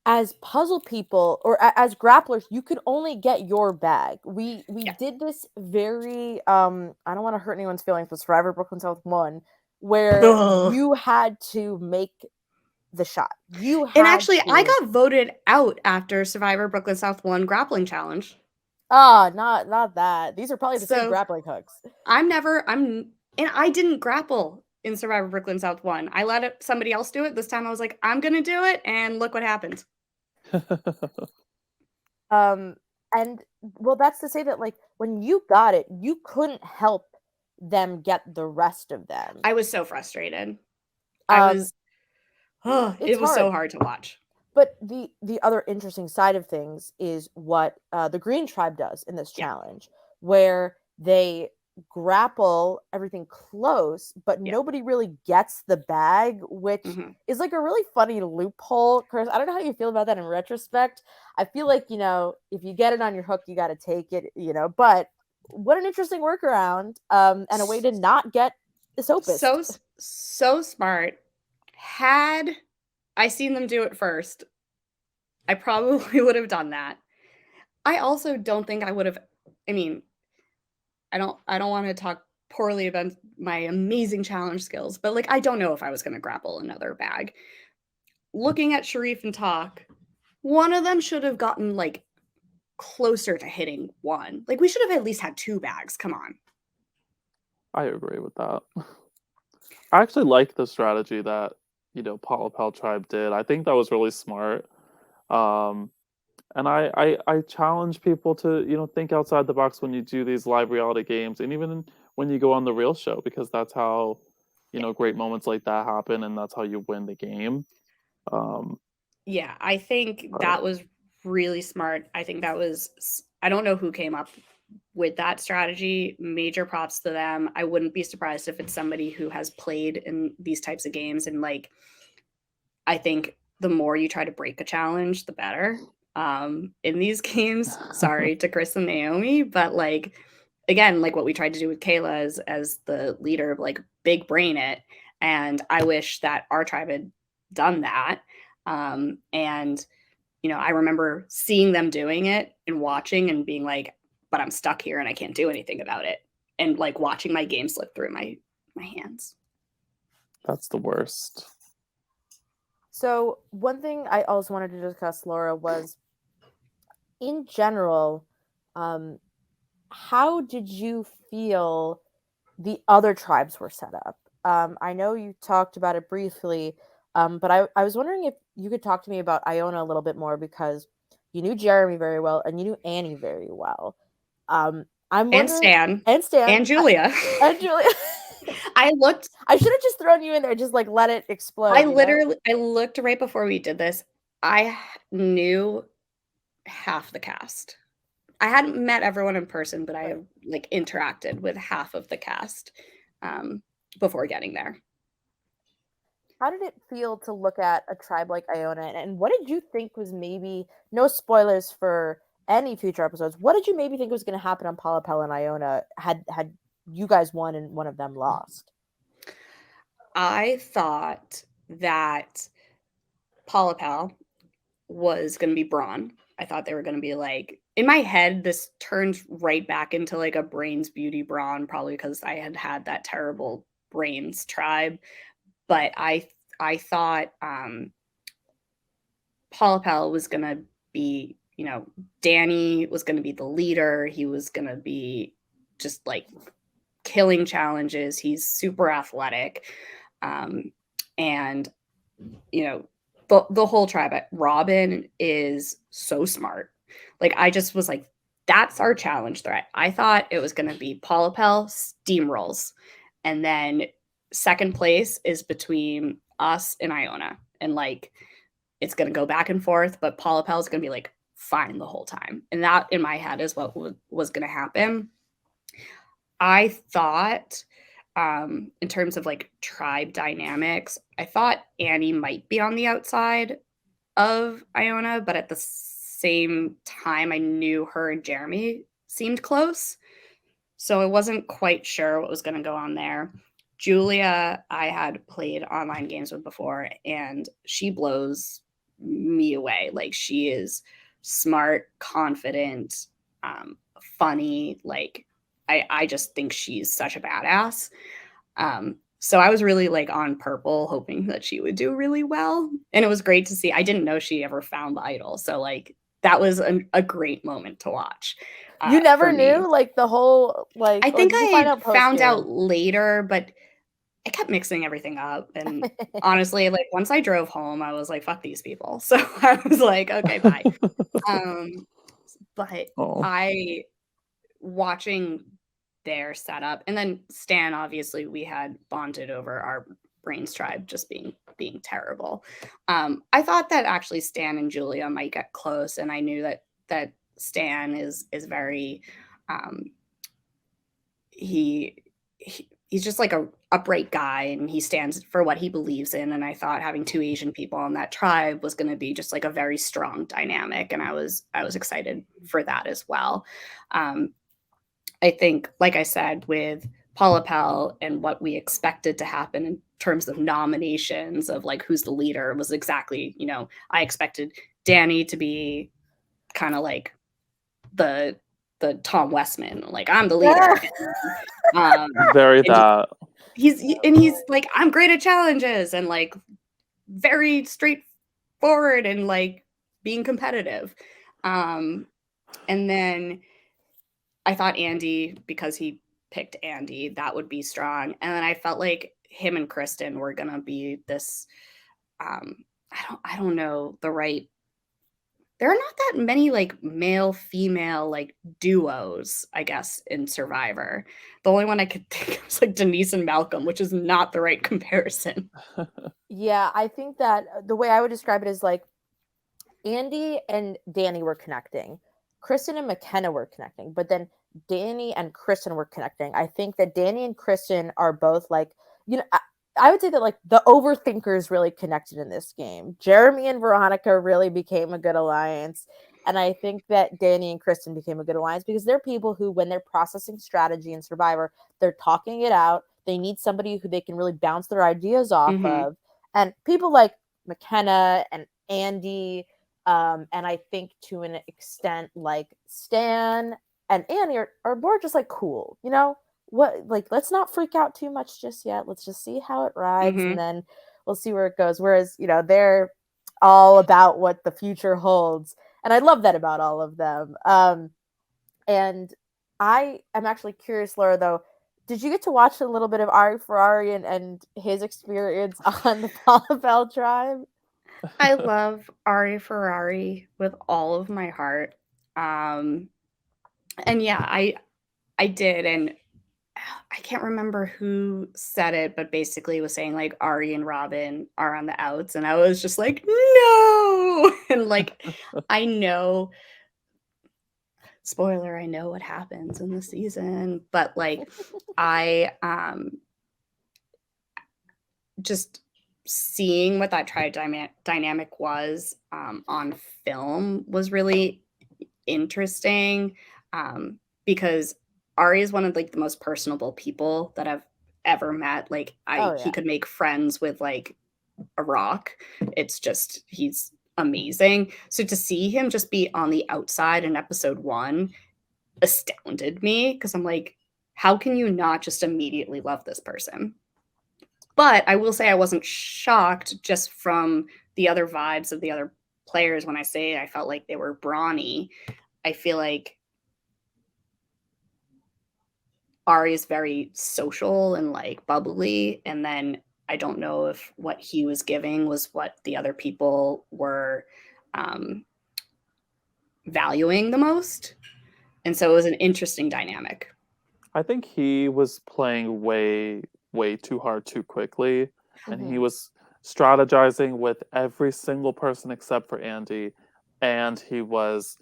as puzzle people or as grapplers, you could only get your bag. We Yeah. did this very I don't want to hurt anyone's feelings, but Survivor Brooklyn South won, where Ugh. you had to make the shot. You And had actually, I to. got voted out after Survivor Brooklyn South won grappling challenge. Not that. These are probably the same So grappling hooks. and I didn't grapple in Survivor Brooklyn South 1. I let somebody else do it. This time I was like, I'm gonna do it, and look what happened. And well, that's to say that like when you got it, you couldn't help them get the rest of them. I was so frustrated. It's It was so hard to watch. But the other interesting side of things is what the Green Tribe does in this Yeah. challenge, where they grapple everything close, but Yeah. nobody really gets the bag, which Mhm. is like a really funny loophole. Chris, I don't know how you feel about that in retrospect. I feel like, if you get it on your hook, you got to take it, but what an interesting workaround, and a way to not get this opus. So smart. Had I seen them do it first, I probably would have done that. I also don't think I would have. I mean, I don't want to talk poorly about my amazing challenge skills, but like I don't know if I was going to grapple another bag. Looking at Sharif and Talk, one of them should have gotten like closer to hitting one. Like we should have at least had two bags. Come on. I agree with that. I actually like the strategy that, Polypel Tribe did. I think that was really smart. Um, and I challenge people to, think outside the box when you do these live reality games and even when you go on the real show, because that's how, Yeah. great moments like that happen and that's how you win the game. Um, Yeah, I think but that was really smart. I think that was I don't know who came up with that strategy. Major props to them. I wouldn't be surprised if it's somebody who has played in these types of games, and like I think the more you try to break a challenge, the better. In these games, sorry to Chris and Naomi, but like again, like what we tried to do with Kayla as the leader of like big brain it. And I wish that our tribe had done that. And I remember seeing them doing it and watching and being like, but I'm stuck here and I can't do anything about it. And like watching my game slip through my hands. that's the worst. So one thing I also wanted to discuss, Laura, was in general, how did you feel the other tribes were set up? I know you talked about it briefly, but I was wondering if you could talk to me about Iona a little bit more, because you knew Jeremy very well and you knew Annie very well. I'm And wondering, Stan and Stan, and Julia. and Julia. I looked I should have just thrown you in there, just like let it explode. I looked right before we did this. I knew half the cast. I hadn't met everyone in person, but I Right. have like interacted with half of the cast before getting there. How did it feel to look at a tribe like Iona, and what did you think was, maybe no spoilers for any future episodes, what did you maybe think was going to happen on Polypel and Iona had you guys won and one of them lost? I thought that Polypal was going to be Braun. I thought they were going to be like, in my head, this turned right back into like a Brains Beauty Braun, probably because I had that terrible Brains tribe. But I thought Polypal was going to be, Danny was going to be the leader. He was going to be just like killing challenges. He's super athletic. And, the whole tribe. Robin is so smart. Like, I just was like, that's our challenge threat. I thought it was going to be Polypel steamrolls. And then second place is between us and Iona. And like, it's going to go back and forth, but Polypel is going to be like fine the whole time. And that in my head is what was going to happen. I thought, in terms of like tribe dynamics, I thought Annie might be on the outside of Iona, but at the same time, I knew her and Jeremy seemed close. So I wasn't quite sure what was going to go on there. Julia, I had played online games with before, and she blows me away. Like, she is smart, confident, funny. Like, I just think she's such a badass. So I was really like on purple, hoping that she would do really well. And it was great to see. I didn't know she ever found the idol. So like that was a great moment to watch. You never For me. knew, like, the whole, like, I or think did you find I out post found game? out later, but I kept mixing everything up. And honestly, like once I drove home, I was like, fuck these people. So I was like, okay, bye. But Oh, I watching their setup, and then Stan, obviously we had bonded over our Brains tribe just being terrible. I thought that actually Stan and Julia might get close, and I knew that Stan is very he's just like a upright guy, and he stands for what he believes in. And I thought having two Asian people on that tribe was going to be just like a very strong dynamic, and I was excited for that as well. Um, I think, like I said, with Paula Pell and what we expected to happen in terms of nominations of like who's the leader was exactly, I expected Danny to be kind of like the Tom Westman, like I'm the leader. Very And that. he's like, I'm great at challenges and like very straightforward and like being competitive. And then I thought Andy, because he picked Andy, that would be strong. And then I felt like him and Kristen were gonna be this. I don't know the right. There are not that many like male female like duos, I guess, in Survivor. The only one I could think of was like Denise and Malcolm, which is not the right comparison. Yeah, I think that the way I would describe it is like Andy and Danny were connecting. Kristen and McKenna were connecting, but then Danny and Kristen were connecting. I think that Danny and Kristen are both like, I would say that like the overthinkers really connected in this game. Jeremy and Veronica really became a good alliance. And I think that Danny and Kristen became a good alliance because they're people who, when they're processing strategy in Survivor, they're talking it out. They need somebody who they can really bounce their ideas off of. And people like McKenna and Andy, and I think to an extent, like Stan and Annie are more just like cool, what, like, let's not freak out too much just yet. Let's just see how it rides, and then we'll see where it goes. Whereas, they're all about what the future holds. And I love that about all of them. And I am actually curious, Laura, though, did you get to watch a little bit of Ari Ferrari and his experience on the Paula Bell tribe? I love Ari Ferrari with all of my heart. And yeah, I did. And I can't remember who said it, but basically it was saying like Ari and Robin are on the outs. And I was just like, no. And like, I know, spoiler, I know what happens in the season, but like, I just seeing what that tribe dynamic was on film was really interesting, because Ari is one of like the most personable people that I've ever met. Like he could make friends with like a rock. It's just he's amazing. So to see him just be on the outside in episode 1 astounded me, because I'm like, how can you not just immediately love this person? But I will say I wasn't shocked just from the other vibes of the other players. When I say I felt like they were brawny, I feel like Ari is very social and like bubbly. And then I don't know if what he was giving was what the other people were valuing the most. And so it was an interesting dynamic. I think he was playing way, way too hard too quickly. And he was strategizing with every single person except for Andy. And he was,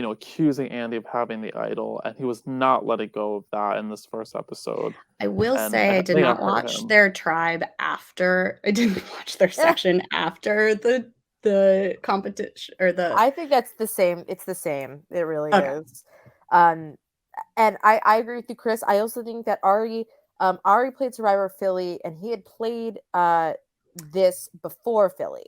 accusing Andy of having the idol. And he was not letting go of that in this first episode. I will say I did think not watch their tribe after. I didn't watch their session after the competition or the. I think that's the same. It's the same. It really is. And I agree with you, Chris. I also think that Ari played Survivor Philly, and he had played this before Philly.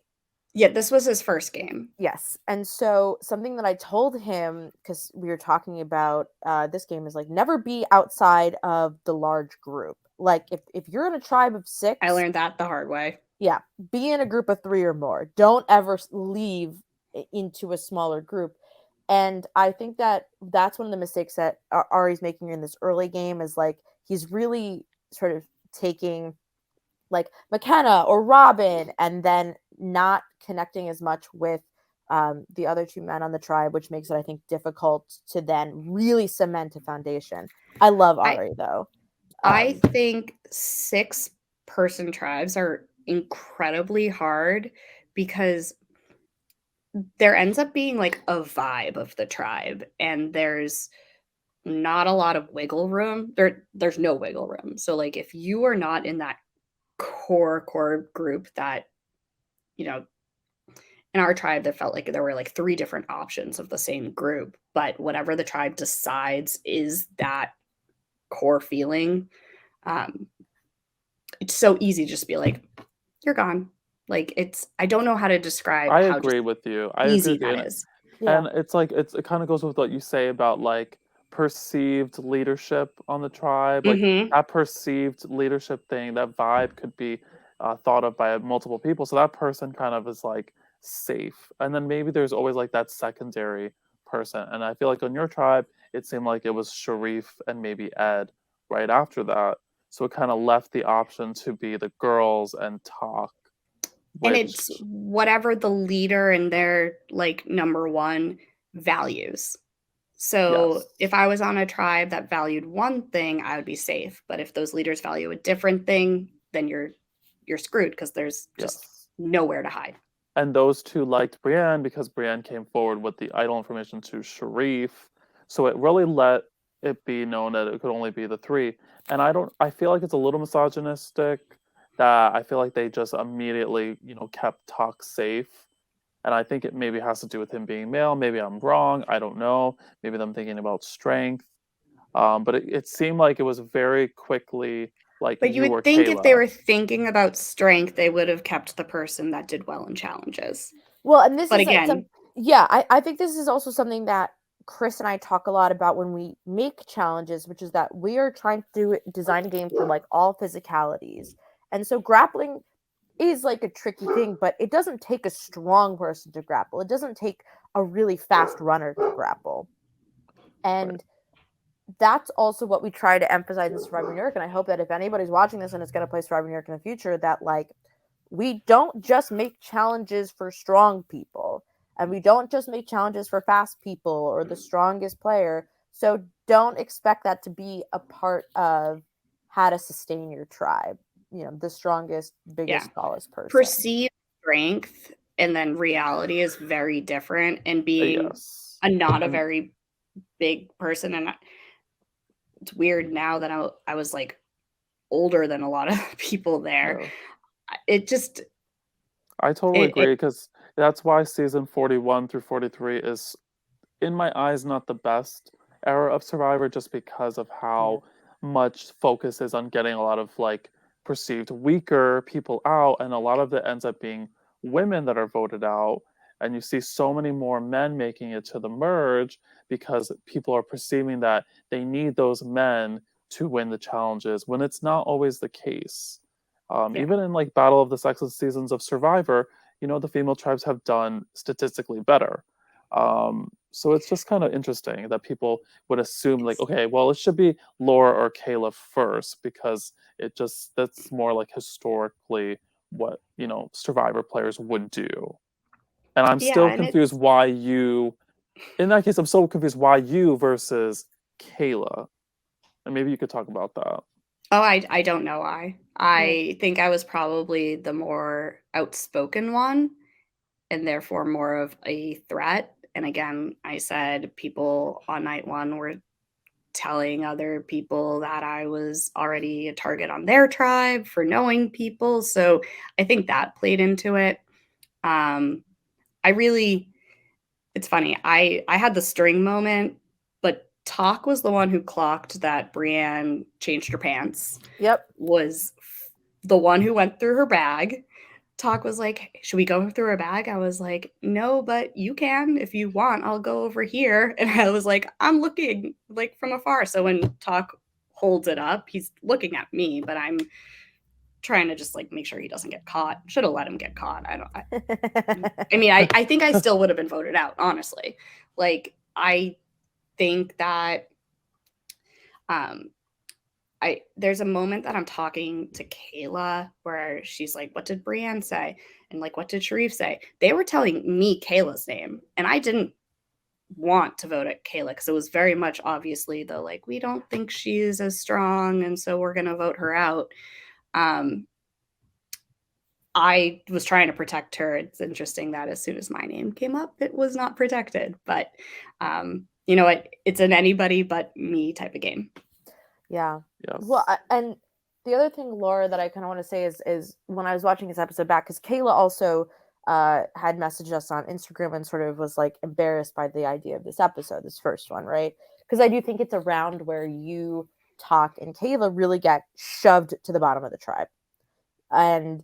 Yeah, this was his first game. Yes. And so something that I told him, because we were talking about this game, is like never be outside of the large group. Like if you're in a tribe of 6, I learned that the hard way. Yeah, be in a group of 3 or more. Don't ever leave into a smaller group. And I think that that's one of the mistakes that Ari's making in this early game, is like he's really sort of taking like McKenna or Robin and then not connecting as much with the other 2 men on the tribe, which makes it, I think, difficult to then really cement a foundation. I love Ari, though. I think 6-person tribes are incredibly hard because there ends up being like a vibe of the tribe, and there's not a lot of wiggle room. There's no wiggle room. So like if you are not in that core group that, you know, in our tribe that felt like there were like 3 different options of the same group, but whatever the tribe decides is that core feeling, um, it's so easy to just be like, "You're gone." Like, I don't know how to describe I how just agree with you. I agree easy with you. that is. Yeah. And it's like it kind of goes with what you say about like perceived leadership on the tribe. Like Mhm. that perceived leadership thing, that vibe could be thought of by multiple people. So that person kind of is like safe. And then maybe there's always like that secondary person. And I feel like on your tribe, it seemed like it was Sharif and maybe Ed right after that. So it kind of left the option to be the girls and talk, And it's which whatever the leader and their, like, number 1 values. So, yes, if I was on a tribe that valued one thing, I would be safe, but if those leaders value a different thing, then you're screwed because there's just yes. nowhere to hide. And those two liked Brienne because Brienne came forward with the idol information to Sharif. So it really let it be known that it could only be the three. And I feel like it's a little misogynistic that I feel like they just immediately, kept Talk safe. And I think it maybe has to do with him being male. Maybe I'm wrong. I don't know. Maybe I'm thinking about strength. But it seemed like it was very quickly like But you you or would think if they Kayla. were thinking about strength, they would have kept the person that did well in challenges. Well, and this But is like some again, yeah, I think this is also something that Chris and I talk a lot about when we make challenges, which is that we are trying to design a game for like all physicalities. And so grappling is like a tricky thing, but it doesn't take a strong person to grapple. It doesn't take a really fast runner to grapple. Right. And that's also what we try to emphasize in Survivor New York. And I hope that if anybody's watching this and is going to play Survivor New York in the future, that like we don't just make challenges for strong people, and we don't just make challenges for fast people or the strongest player. So don't expect that to be a part of how to sustain your tribe. You know, the strongest, yeah, biggest, tallest person. perceived strength and then reality is very different. And being Yes. a not a And very big person, and it's weird now that I was like older than a lot of people there. yeah. It just I totally it agree because that's why season 41 through 43 is, in my eyes, not the best era of Survivor just because of Yeah. how much focus is on getting a lot of like perceived weaker people out, and a lot of it ends up being women that are voted out. And you see so many more men making it to the merge because people are perceiving that they need those men to win the challenges when it's not always the case. yeah. Even in like Battle of the Sexes seasons of Survivor, the female tribes have done statistically better. So it's just kind of interesting that people would assume like, It's okay, well, it should be Laura or Kayla first because that's more like historically what Survivor players would do. And I'm yeah, still and confused it's why you. In that case, I'm so confused why you versus Kayla. And maybe you could talk about that. oh, I don't know why. Yeah. I think I was probably the more outspoken one and therefore more of a threat. And again, I said people on night 1 were telling other people that I was already a target on their tribe for knowing people. So I think that played into it. Um, I really, it's funny. I had the string moment, but Talk was the one who clocked that Brienne changed her pants. Yep. Was the one who went through her bag. Talk was like, "Should we go through her bag?" I was like, "No, but you can if you want. I'll go over here." And I was like, "I'm looking like from afar." So when Talk holds it up, he's looking at me, but I'm trying to just like make sure he doesn't get caught. Should have let him get caught. I mean, I think I still would have been voted out, honestly. Like, I think that um there's a moment that I'm talking to Kayla where she's like, "What did Brienne say?" And like, "What did Sharif say?" They were telling me Kayla's name, and I didn't want to vote at Kayla because it was very much obviously the like, we don't think she's as strong, and so we're gonna vote her out. Um, I was trying to protect her. It's interesting that as soon as my name came up, it was not protected. But you know what? It's an anybody but me type of game. Yeah. Yes. Well, and the other thing, Laura, that I kind of want to say is when I was watching this episode back, because Kayla also had messaged us on Instagram and sort of was like embarrassed by the idea of this episode, this first one, right? Because I do think it's a round where you talk and Kayla really get shoved to the bottom of the tribe. And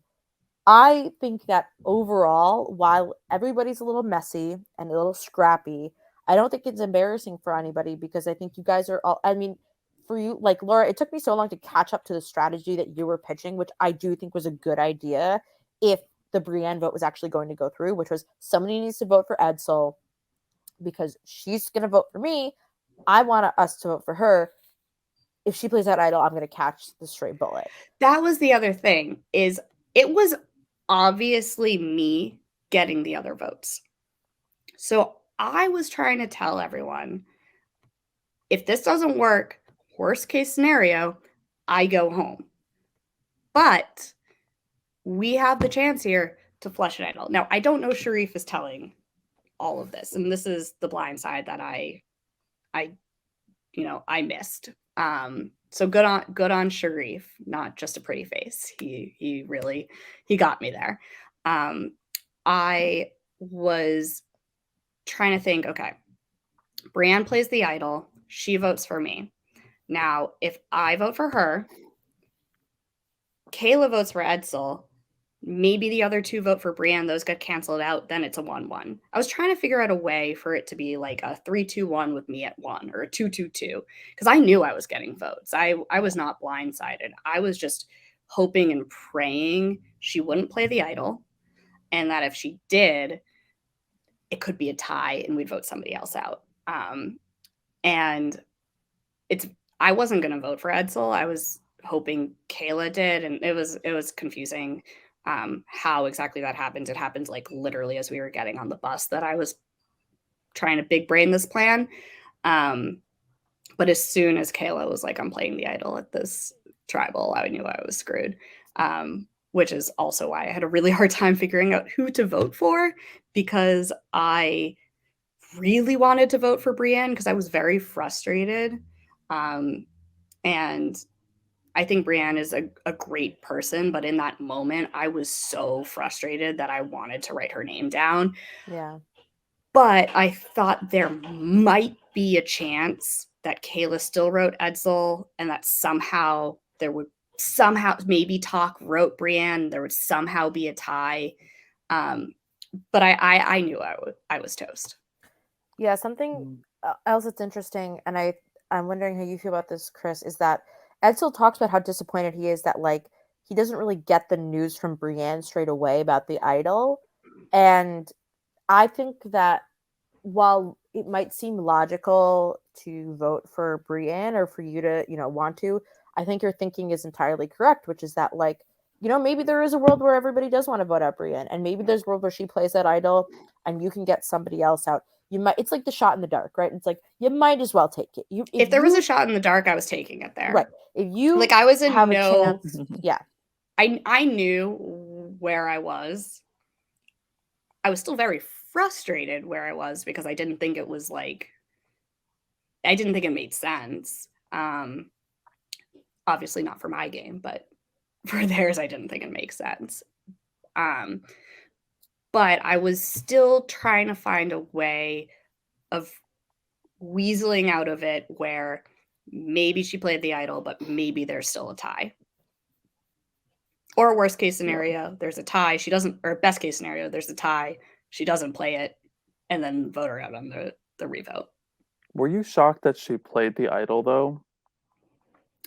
I think that overall, while everybody's a little messy and a little scrappy, I don't think it's embarrassing for anybody because I think you guys are all, I mean, for you, like Laura, it took me so long to catch up to the strategy that you were pitching, which I do think was a good idea if the Brienne vote was actually going to go through, which was somebody needs to vote for Edsel because she's going to vote for me. I want us to vote for her. If she plays that idol, I'm going to catch the stray bullet. That was the other thing, is it was obviously me getting the other votes. So I was trying to tell everyone, if this doesn't work, worst case scenario, I go home. But we have the chance here to flush an idol. Now, I don't know Sharif is telling all of this, and this is the blind side that I missed. So good on Sharif, not just a pretty face. He really got me there. I was trying to think, okay, Brienne plays the idol, she votes for me. Now, if I vote for her, Kayla votes for Edsel, maybe the other two vote for Brienne, those get canceled out, then it's a 1-1. I was trying to figure out a way for it to be like a 3-2-1 with me at 1 or a 2-2-2 because I knew I was getting votes. I was not blindsided. I was just hoping and praying she wouldn't play the idol and that if she did, it could be a tie and we'd vote somebody else out. And I wasn't going to vote for Edsel. I was hoping Kayla did, and it was confusing how exactly that happened. It happened like literally as we were getting on the bus that I was trying to big brain this plan. But as soon as Kayla was like, I'm playing the idol at this tribal, I knew I was screwed. Which is also why I had a really hard time figuring out who to vote for, because I really wanted to vote for Brienne because I was very frustrated. And I think Brienne is a great person, but in that moment, I was so frustrated that I wanted to write her name down. Yeah. But I thought there might be a chance that Kayla still wrote Edsel and that somehow there would maybe Talk wrote Brienne. There would somehow be a tie. But I knew I was toast. Yeah, something else that's interesting, and I'm wondering how you feel about this, Chris, is that Edsel talks about how disappointed he is that like he doesn't really get the news from Brienne straight away about the idol. And I think that while it might seem logical to vote for Brienne or for you to, want to, I think your thinking is entirely correct, which is that like, maybe there is a world where everybody does want to vote out Brienne, and maybe there's a world where she plays that idol and you can get somebody else out. It's like the shot in the dark, right? It's like you might as well take it. If there was a shot in the dark, I was taking it there. Right. If you like I was in have a chance, yeah. I knew where I was. I was still very frustrated where I was because I didn't think it was like I didn't think it made sense. Obviously not for my game, but for theirs, I didn't think it makes sense. But I was still trying to find a way of weaseling out of it where maybe she played the idol, but maybe there's still a tie. Or worst case scenario, there's a tie. She doesn't, or best case scenario, there's a tie. She doesn't play it, and then vote her out on the revote. Were you shocked that she played the idol though?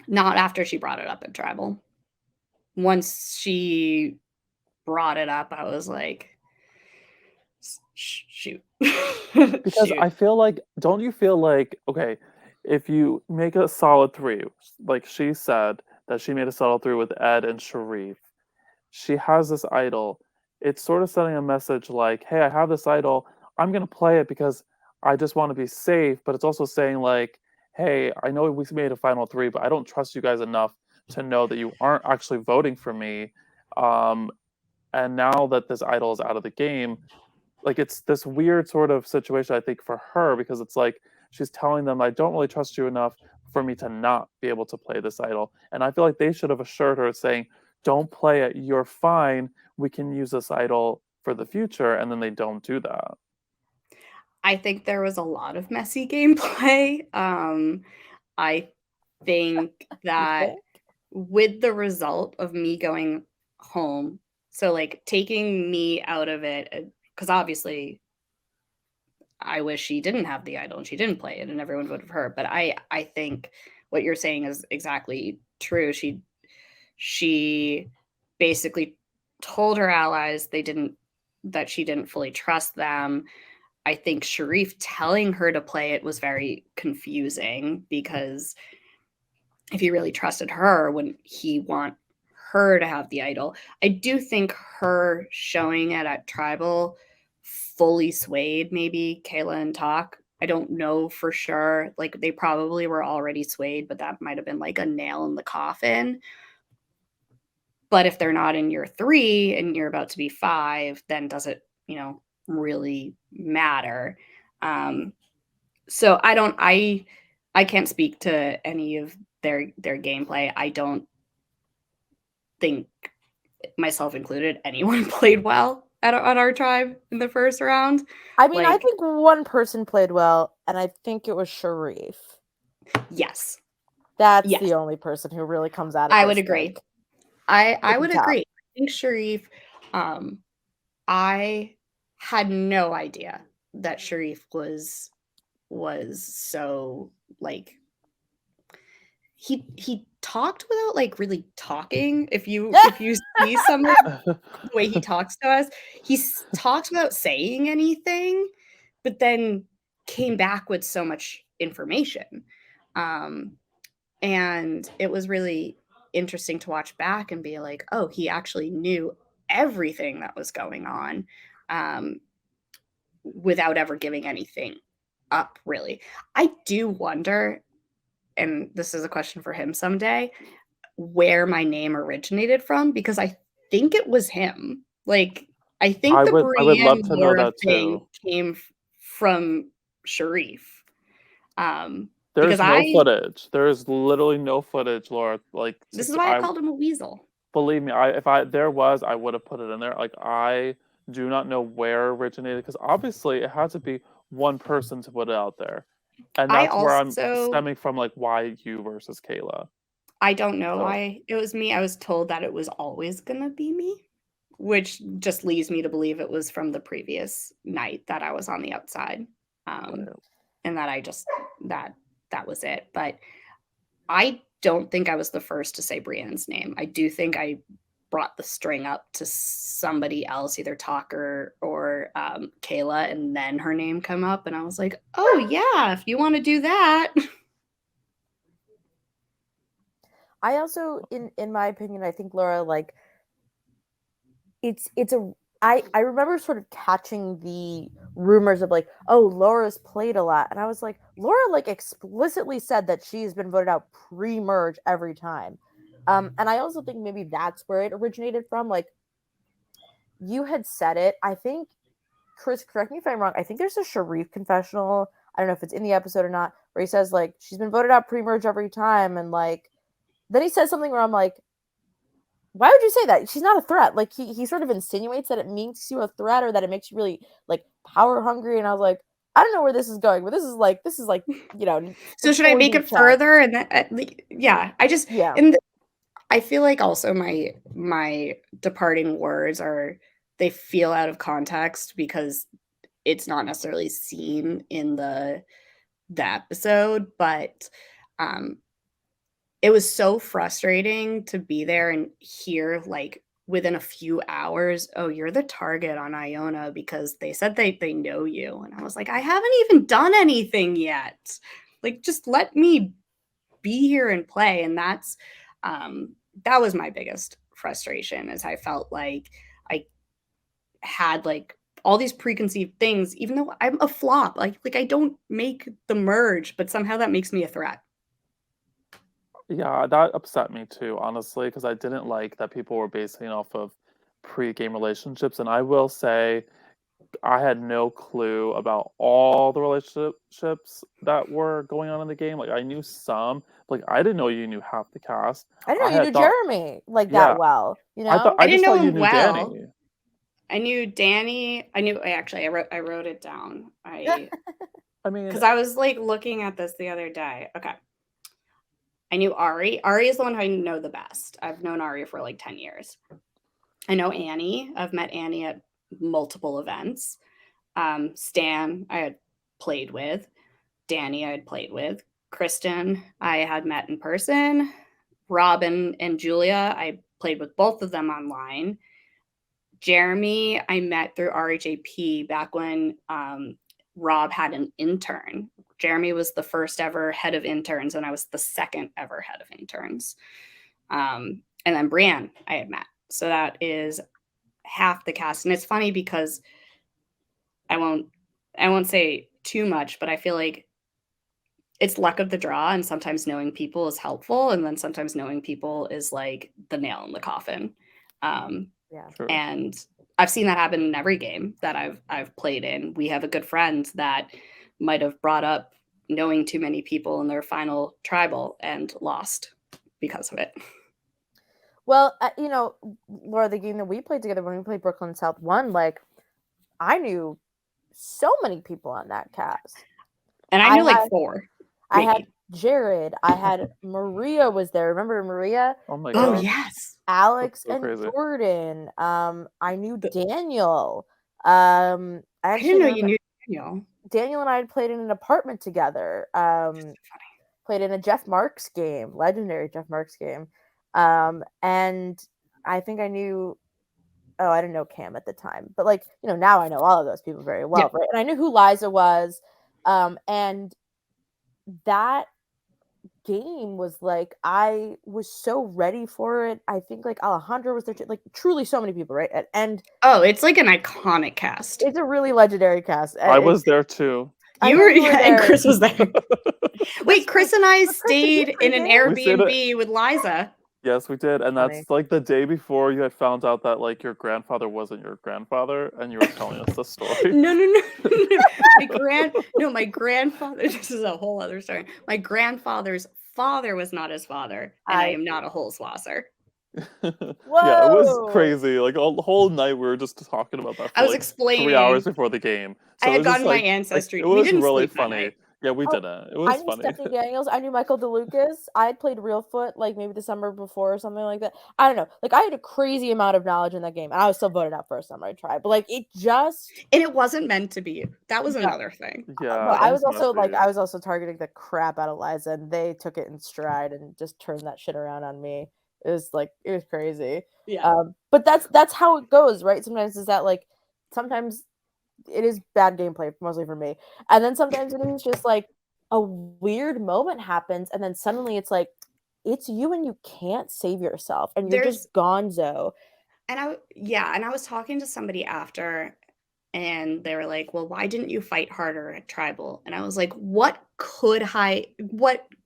Not after she brought it up at tribal. Once she brought it up, I was like, shoot. Because Shoot. I feel like, don't you feel like, okay, if you make a solid 3, like she said that she made a solid 3 with Ed and Sharif, she has this idol. It's sort of sending a message like, hey, I have this idol. I'm going to play it because I just want to be safe. But it's also saying like, hey, I know we made a final 3, but I don't trust you guys enough to know that you aren't actually voting for me. And now that this idol is out of the game, like it's this weird sort of situation, I think, for her, because it's like she's telling them, I don't really trust you enough for me to not be able to play this idol. And I feel like they should have assured her, saying, don't play it, you're fine, we can use this idol for the future. And then they don't do that. I think there was a lot of messy gameplay. I think You that think? with the result of me going home, so like taking me out of it, because obviously I wish she didn't have the idol and she didn't play it and everyone voted for her. But I think what you're saying is exactly true. She basically told her allies that she didn't fully trust them. I think Sharif telling her to play it was very confusing because if he really trusted her, wouldn't he want her to have the idol? I do think her showing it at Tribal fully swayed maybe Kayla and Talk. I don't know for sure. Like they probably were already swayed, but that might have been like a nail in the coffin. But if they're not in year 3 and you're about to be 5, then does it, really matter? So I can't speak to any of their gameplay. I don't think, myself included, anyone played well on our tribe in the first round. I mean, I Like, think one person played well, and I think it was Sharif. yes, That's yes, the only person who really comes out of I this would agree. like, I would tippy top. agree. I think Sharif, I had no idea that Sharif was so like he talked without like really talking. If you see some of the way he talks to us, talks without saying anything, but then came back with so much information. And it was really interesting to watch back and be like, oh, he actually knew everything that was going on, without ever giving anything up, really. I do wonder, and this is a question for him someday, where my name originated from, because I think it was him. Like, I think the I would love Brienne to know Laura that thing too. came from Sharif. Because There's no footage. There is literally no footage, Laura. Like, this is why I called him a weasel. believe me, if I there was, I would have put it in there. Like, I do not know where it originated, because obviously it had to be one person to put it out there, and I that's where I'm also, stemming from. Like, why you versus Kayla? I don't know So why it was me. I was told that it was always gonna be me, which just leads me to believe it was from the previous night that I was on the outside. Um, right. and that I just that was it. But I don't think I was the first to say Brienne's name. I do think I brought the string up to somebody else, either Talker or Kayla, and then her name come up, and I was like, "Oh yeah, if you want to do that." I also, in my opinion, I think Laura, like, it's a I remember sort of catching the rumors of like, oh, Laura's played a lot, and I was like, Laura like explicitly said that she's been voted out pre-merge every time. And I also think maybe that's where it originated from. Like, you had said it. I think, Chris, correct me if I'm wrong. I think there's a Sharif confessional. I don't know if it's in the episode or not, where he says like she's been voted out pre-merge every time, and like then he says something where I'm like, why would you say that? She's not a threat. Like he sort of insinuates that it makes you a threat or that it makes you really like power hungry. And I was like, I don't know where this is going, but this is like So should I make 4D it chess. further? And yeah, I just, Yeah. and I feel like also my departing words they feel out of context because it's not necessarily seen in the episode, but um it was so frustrating to be there and hear like within a few hours, oh, you're the target on Iona because they said they know you. And I was like, I haven't even done anything yet. Like, just let me be here and play. And that was my biggest frustration, is I felt like I had like all these preconceived things, even though I'm a flop. Like I don't make the merge, but somehow that makes me a threat. Yeah, that upset me too, honestly, because I didn't like that people were basing off of pre-game relationships. And I will say, I had no clue about all the relationships that were going on in the game. Like I knew some, like I didn't know you knew half the cast. I didn't I know you had knew thought, Jeremy like that yeah, well, you I thought know? I I didn't just know thought you him knew well. Danny. I knew Danny. I wrote it down. I mean, Because I was like looking at this the other day. Okay. I knew Ari. Ari is the one I know the best. I've known Ari for like 10 years. I know Annie. I've met Annie at multiple events. Stan, I had played with. Danny, I had played with. Kristen, I had met in person. Robin and Julia, I played with both of them online. Jeremy, I met through RHAP back when Rob had an intern. Jeremy was the first ever head of interns, and I was the second ever head of interns. And then Brienne, I had met. So that is half the cast. And it's funny because I won't say too much, but I feel like it's luck of the draw, and sometimes knowing people is helpful, and then sometimes knowing people is like the nail in the coffin. Yeah. true. And I've seen that happen in every game that I've played in. We have a good friend that might have brought up knowing too many people in their final tribal and lost because of it. Well, you know, Laura, the game that we played together when we played Brooklyn South 1, like, I knew so many people on that cast. And I I knew like had- 4. I maybe. had Jared. I had Maria was there. Remember Maria? Oh my Oh god. yes. Alex so and crazy. Jordan. I knew The- Daniel. I Actually didn't know remember you knew Daniel. Daniel and I had played in an apartment together. Funny. Played in a Jeff Marks game, legendary Jeff Marks game. And I think I knew. Oh, I didn't know Cam at the time, but like you know, now I know all of those people very well, Yeah. right? And I knew who Liza was, and that game was like I was so ready for it. I think like Alejandro was there, too. Like truly so many people, right? And Oh, it's like an iconic cast. it's a really legendary cast. I was there too. I You know were, you were yeah, and there. Chris was there. Wait, Chris and I Chris, did you stayed in an pregame? We stayed at- Airbnb with Liza. Yes, we did, and Funny. that's like the day before you had found out that like your grandfather wasn't your grandfather, and you were telling us the story. No. My grandfather. This is a whole other story. My grandfather's father was not his father, and I am not a Holzwasser. Yeah, it was Whoa. crazy. Like all the whole night, we were just talking about that for I was like 3 explaining. hours before the game. So I it had was just gotten my like ancestry. it We was didn't really sleep that funny. night. Yeah, we Oh, didn't. It I was knew funny. Stephanie Daniels. I knew Michael DeLucas. I had played Real Foot like maybe the summer before or something like that. I don't know. Like I had a crazy amount of knowledge in that game, and I was still voted out first summer I tried. But like it just And it wasn't meant to be. That was No. another thing. Yeah, but that I was was also like messy. I was also targeting the crap out of Liza, and they took it in stride and just turned that shit around on me. It was crazy. Yeah. But that's how it goes, right? Sometimes is that like sometimes it is bad gameplay, mostly for me, and then sometimes it is just like a weird moment happens, and then suddenly it's like it's you and you can't save yourself, and you're just gonzo. And I was talking to somebody after, and they were like, "Well, why didn't you fight harder at tribal?" And I was like, what could I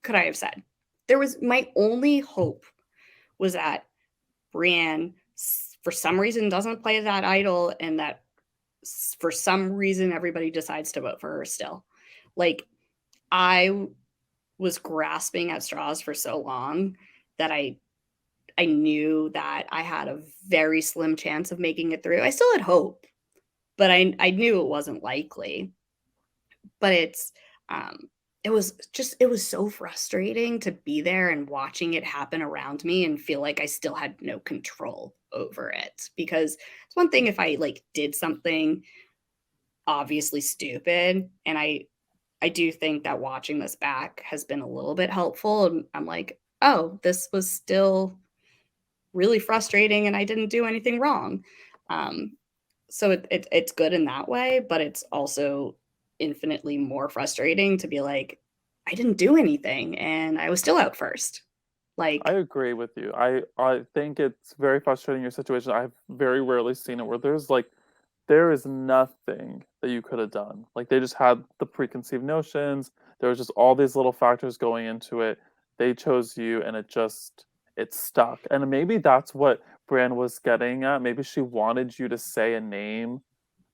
have said? There was my only hope was that Brienne for some reason doesn't play that idol, and that for some reason everybody decides to vote for her still. Like I was grasping at straws for so long that I knew that I had a very slim chance of making it through. I still had hope, but I knew it wasn't likely. But it was so frustrating to be there and watching it happen around me and feel like I still had no control over it. Because it's one thing if I like did something obviously stupid, and I do think that watching this back has been a little bit helpful. And I'm like, oh, this was still really frustrating and I didn't do anything wrong. So it's good in that way, but it's also infinitely more frustrating to be like, I didn't do anything and I was still out first. I Like, agree with you. I think it's very frustrating your situation. I've very rarely seen it where there is nothing that you could have done. Like they just had the preconceived notions. There was just all these little factors going into it. They chose you and it stuck. And maybe that's what Bran was getting at. Maybe she wanted you to say a name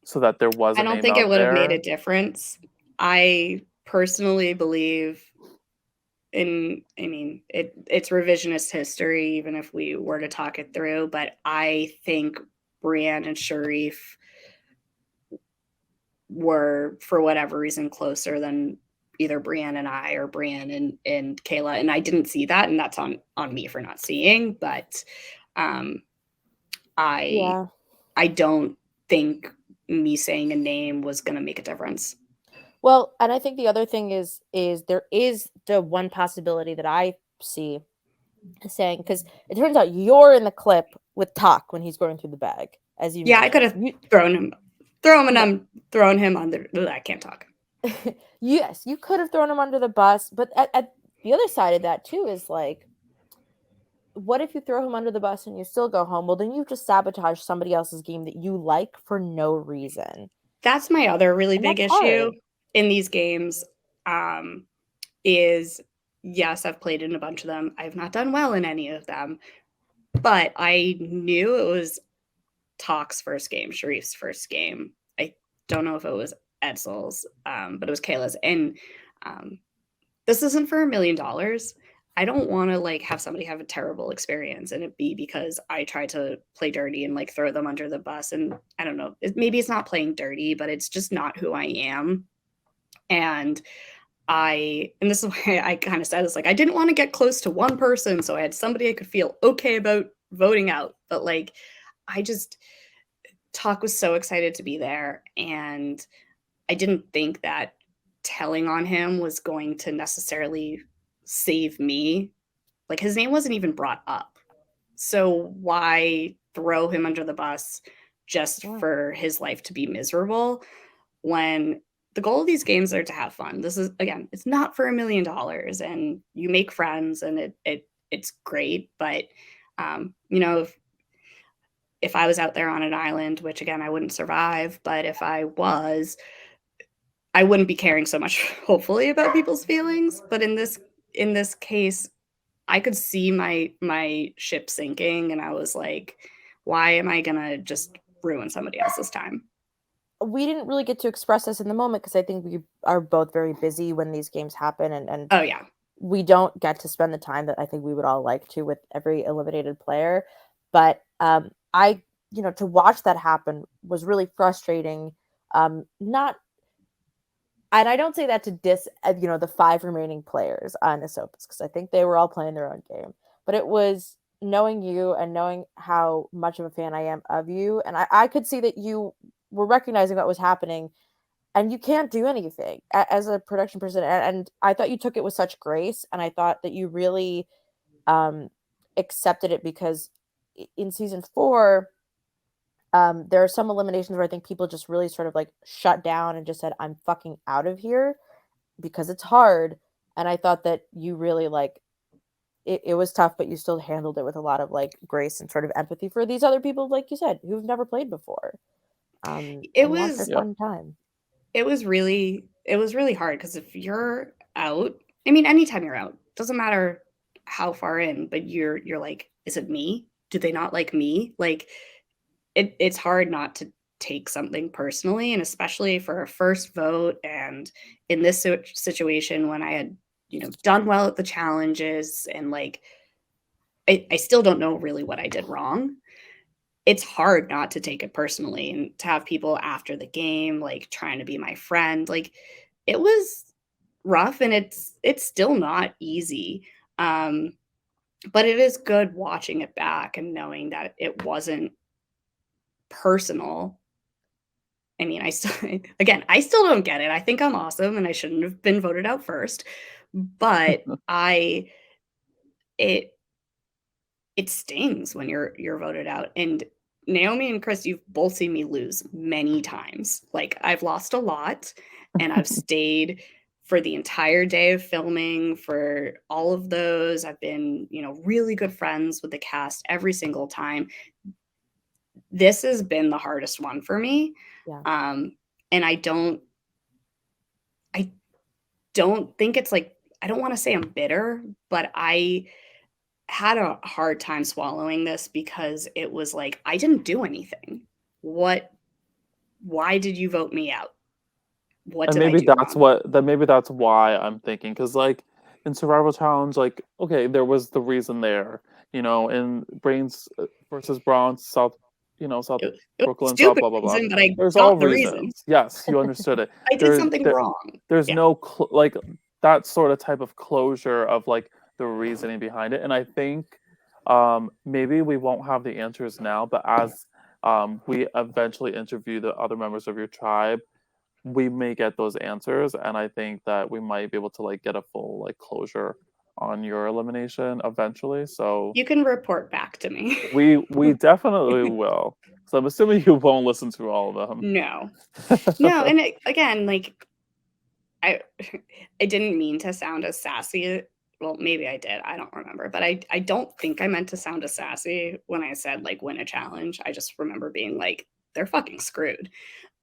so that there was I a don't name think it out would have made there. a difference. I personally believe it's revisionist history, even if we were to talk it through, but I think Brienne and Sharif were, for whatever reason, closer than either Brienne and I or Brienne and Kayla. And I didn't see that, and that's on me for not seeing. But um, I Yeah. I don't think me saying a name was going to make a difference. Well, and I think the other thing is there is the one possibility that I see saying, because it turns out you're in the clip with Talk when he's going through the bag, as you Yeah, I could mentioned. have thrown him, and Yeah. I'm throwing him under. I can't talk. Yes, you could have thrown him under the bus, but at the other side of that too is like, what if you throw him under the bus and you still go home? Well, then you've just sabotaged somebody else's game that you like for no reason. That's my other really And big that's issue hard. in these games. Is yes, I've played in a bunch of them. I've not done well in any of them, but I knew it was Talk's first game, Sharif's first game. I don't know if it was Edsel's, but it was Kayla's. And um, this isn't for $1,000,000. I don't want to like have somebody have a terrible experience and it be because I try to play dirty and like throw them under the bus. And I don't know, maybe it's not playing dirty, but it's just not who I am. And and this is why I kind of said this, like, I didn't want to get close to one person. So I had somebody I could feel okay about voting out. But like, I just, Talk was so excited to be there. And I didn't think that telling on him was going to necessarily save me. Like, his name wasn't even brought up. So why throw him under the bus just for his life to be miserable when the goal of these games are to have fun? This is, again, it's not for $1,000,000, and you make friends and it's great. But if I was out there on an island, which again I wouldn't survive, but if I was, I wouldn't be caring so much, hopefully, about people's feelings. But in this case, I could see my ship sinking, and I was like, why am I gonna just ruin somebody else's time? We didn't really get to express this in the moment because I think we are both very busy when these games happen, and Oh yeah. we don't get to spend the time that I think we would all like to with every eliminated player. But I, to watch that happen was really frustrating. Not, and I don't say that to diss, the 5 remaining players on Esopus, because I think they were all playing their own game. But it was knowing you and knowing how much of a fan I am of you, and I could see that you were recognizing what was happening, and you can't do anything as a production person. And I thought you took it with such grace, and I thought that you really accepted it, because in season 4, there are some eliminations where I think people just really sort of like shut down and just said, I'm fucking out of here, because it's hard. And I thought that you really like it was tough, but you still handled it with a lot of like grace and sort of empathy for these other people, like you said, who've never played before, It and want their was Yep. fun time. it was really hard, because if you're out, I mean, anytime you're out, doesn't matter how far in, but you're like, is it me? Do they not like me? Like, it's hard not to take something personally, and especially for a first vote. And in this situation, when I had done well at the challenges, and like, I still don't know really what I did wrong. It's hard not to take it personally, and to have people after the game like trying to be my friend. Like, it was rough, and it's still not easy. um but it is good watching it back and knowing that it wasn't personal. I mean, I still again, I still don't get it. I think I'm awesome and I shouldn't have been voted out first. But it it stings when you're voted out. And Naomi and Chris, you've both seen me lose many times. Like, I've lost a lot, and I've stayed for the entire day of filming for all of those. I've been, really good friends with the cast every single time. This has been the hardest one for me. Yeah. And I don't think it's like, I don't want to say I'm bitter, but I had a hard time swallowing this, because it was like, I didn't do anything. What why did you vote me out? What And did I maybe do that's wrong? maybe that's why I'm thinking, because like in survival challenge, like okay, there was the reason there, in brains versus bronze, south, South It was a Brooklyn, south stupid blah blah blah. reason, but I There's all got the reason. reasons. Yes, you understood it. I did there, something there wrong. there's Yeah. no like that sort of type of closure of like the reasoning behind it. And I think maybe we won't have the answers now, but as we eventually interview the other members of your tribe, we may get those answers, and I think that we might be able to like get a full like closure on your elimination eventually. So You can report back to me. we definitely will. So I'm assuming you won't listen to all of them. No. No, and again, like I I didn't mean to sound as sassy. Well, maybe I did. I don't remember, but I don't think I meant to sound as sassy when I said like win a challenge. I just remember being like they're fucking screwed.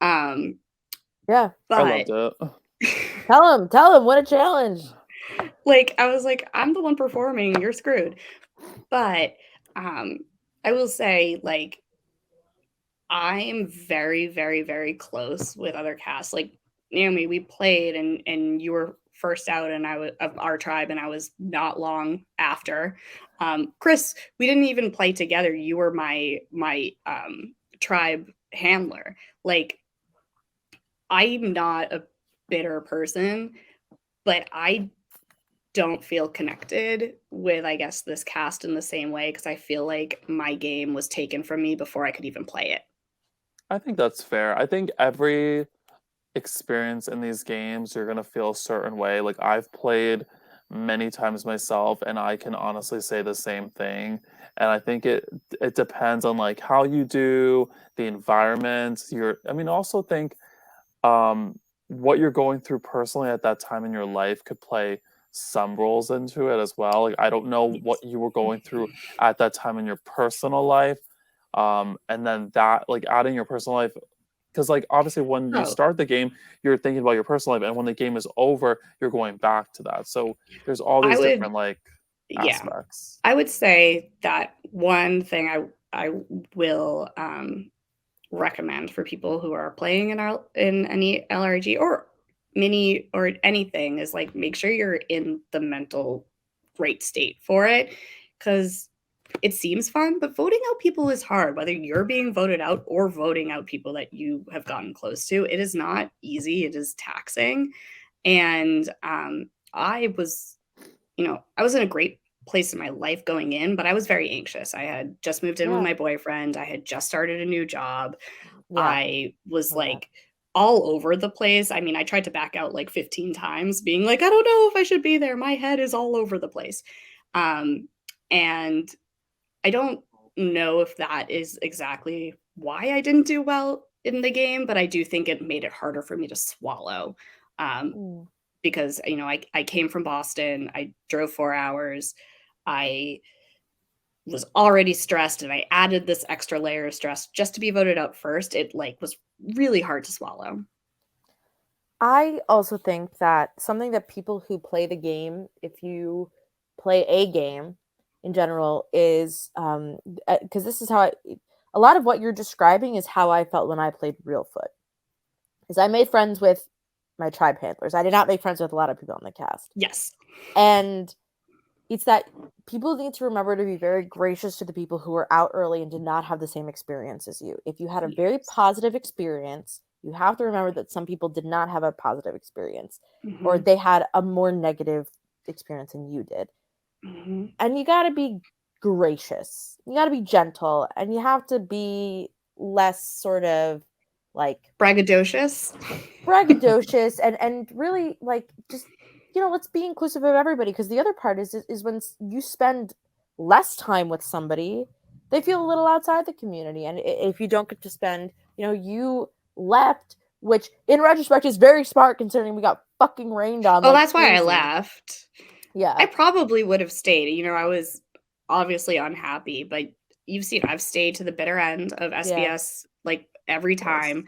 Um Yeah. I loved but it. Tell him, what a challenge. like I was like I'm the one performing, you're screwed. But I will say like I am very, very, very close with other casts. Like Naomi, we played and you were first out and I was of our tribe and I was not long after. Chris, we didn't even play together. You were my tribe handler. Like I'm not a bitter person, but I don't feel connected with I guess this cast in the same way because I feel like my game was taken from me before I could even play it. I think that's fair. I think every experience in these games, you're gonna feel a certain way. Like I've played many times myself, and I can honestly say the same thing. And I think it depends on like how you do, the environment. I mean, also think what you're going through personally at that time in your life could play some roles into it as well. Like I don't know what Yes. you were going through at that time in your personal life. And then that like adding your personal life, because like obviously when you Oh, start the game you're thinking about your personal life, and when the game is over you're going back to that, so there's all I these would different like yeah. aspects. I would say that one thing I will recommend for people who are playing in any LRG or mini or anything is like make sure you're in the mental right state for it because it seems fun, but voting out people is hard. Whether you're being voted out or voting out people that you have gotten close to, it is not easy. It is taxing, and I was, I was in a great place in my life going in, but I was very anxious. I had just moved in with Yeah. my boyfriend. I had just started a new job. Yeah. I was Yeah. like all over the place. I mean, I tried to back out like 15 times, being like, I don't know if I should be there. My head is all over the place. And I don't know if that is exactly why I didn't do well in the game, but I do think it made it harder for me to swallow. Um, Mm. because I came from Boston, I drove 4 hours, I was already stressed, and I added this extra layer of stress just to be voted out first. It like was really hard to swallow. I also think that something that people who play the game, if you play a game in general, is because this is how a lot of what you're describing is how I felt when I played Reelfoot. Is I made friends with my tribe handlers. I did not make friends with a lot of people on the cast. Yes. And it's that people need to remember to be very gracious to the people who were out early and did not have the same experience as you. If you had a very Yes. positive experience, you have to remember that some people did not have a positive experience, or Mhm. they had a more negative experience than you did. Mhm. And you got to be gracious. You got to be gentle, and you have to be less sort of like Braggadocious. braggadocious and really like just let's be inclusive of everybody, because the other part is when you spend less time with somebody, they feel a little outside the community, and if you don't get to spend, you left, which in retrospect is very smart considering we got fucking rained on Oh, like that's why I crazy. left. Yeah. I probably would have stayed. I was obviously unhappy, but you've seen I've stayed to the bitter end of SBS like every time.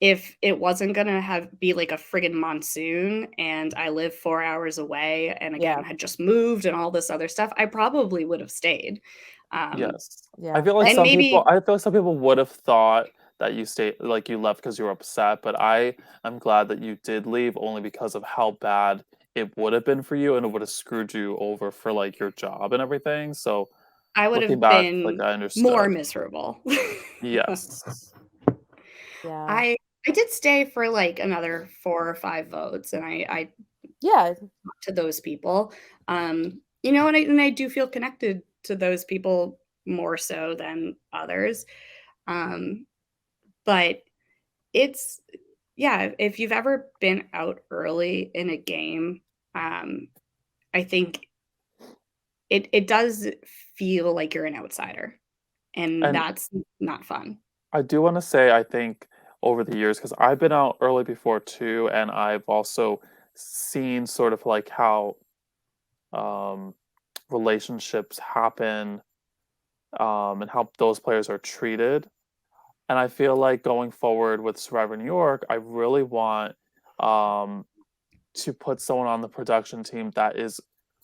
If it wasn't gonna be like a friggin' monsoon and I live 4 hours away and again Yeah. had just moved and all this other stuff, I probably would have stayed. Yes. Yeah. And I feel like maybe some people would have thought that you stayed, like you left because you were upset, but I'm glad that you did leave only because of how bad it would have been for you, and it would have screwed you over for like your job and everything. So I would looking have back, like been I more understood. miserable. Yes. Yeah. I did stay for like another 4 or 5 votes, and I Yeah. talked to those people. You know, and I do feel connected to those people more so than others. Um, but it's yeah, if you've ever been out early in a game, um, I think it does feel like you're an outsider, and And that's not fun. I do want to say, I think over the years, because I've been out early before too, and I've also seen sort of like how um, relationships happen, and how those players are treated. And I feel like going forward with Survivor New York, I really want um, to put someone on the production team that is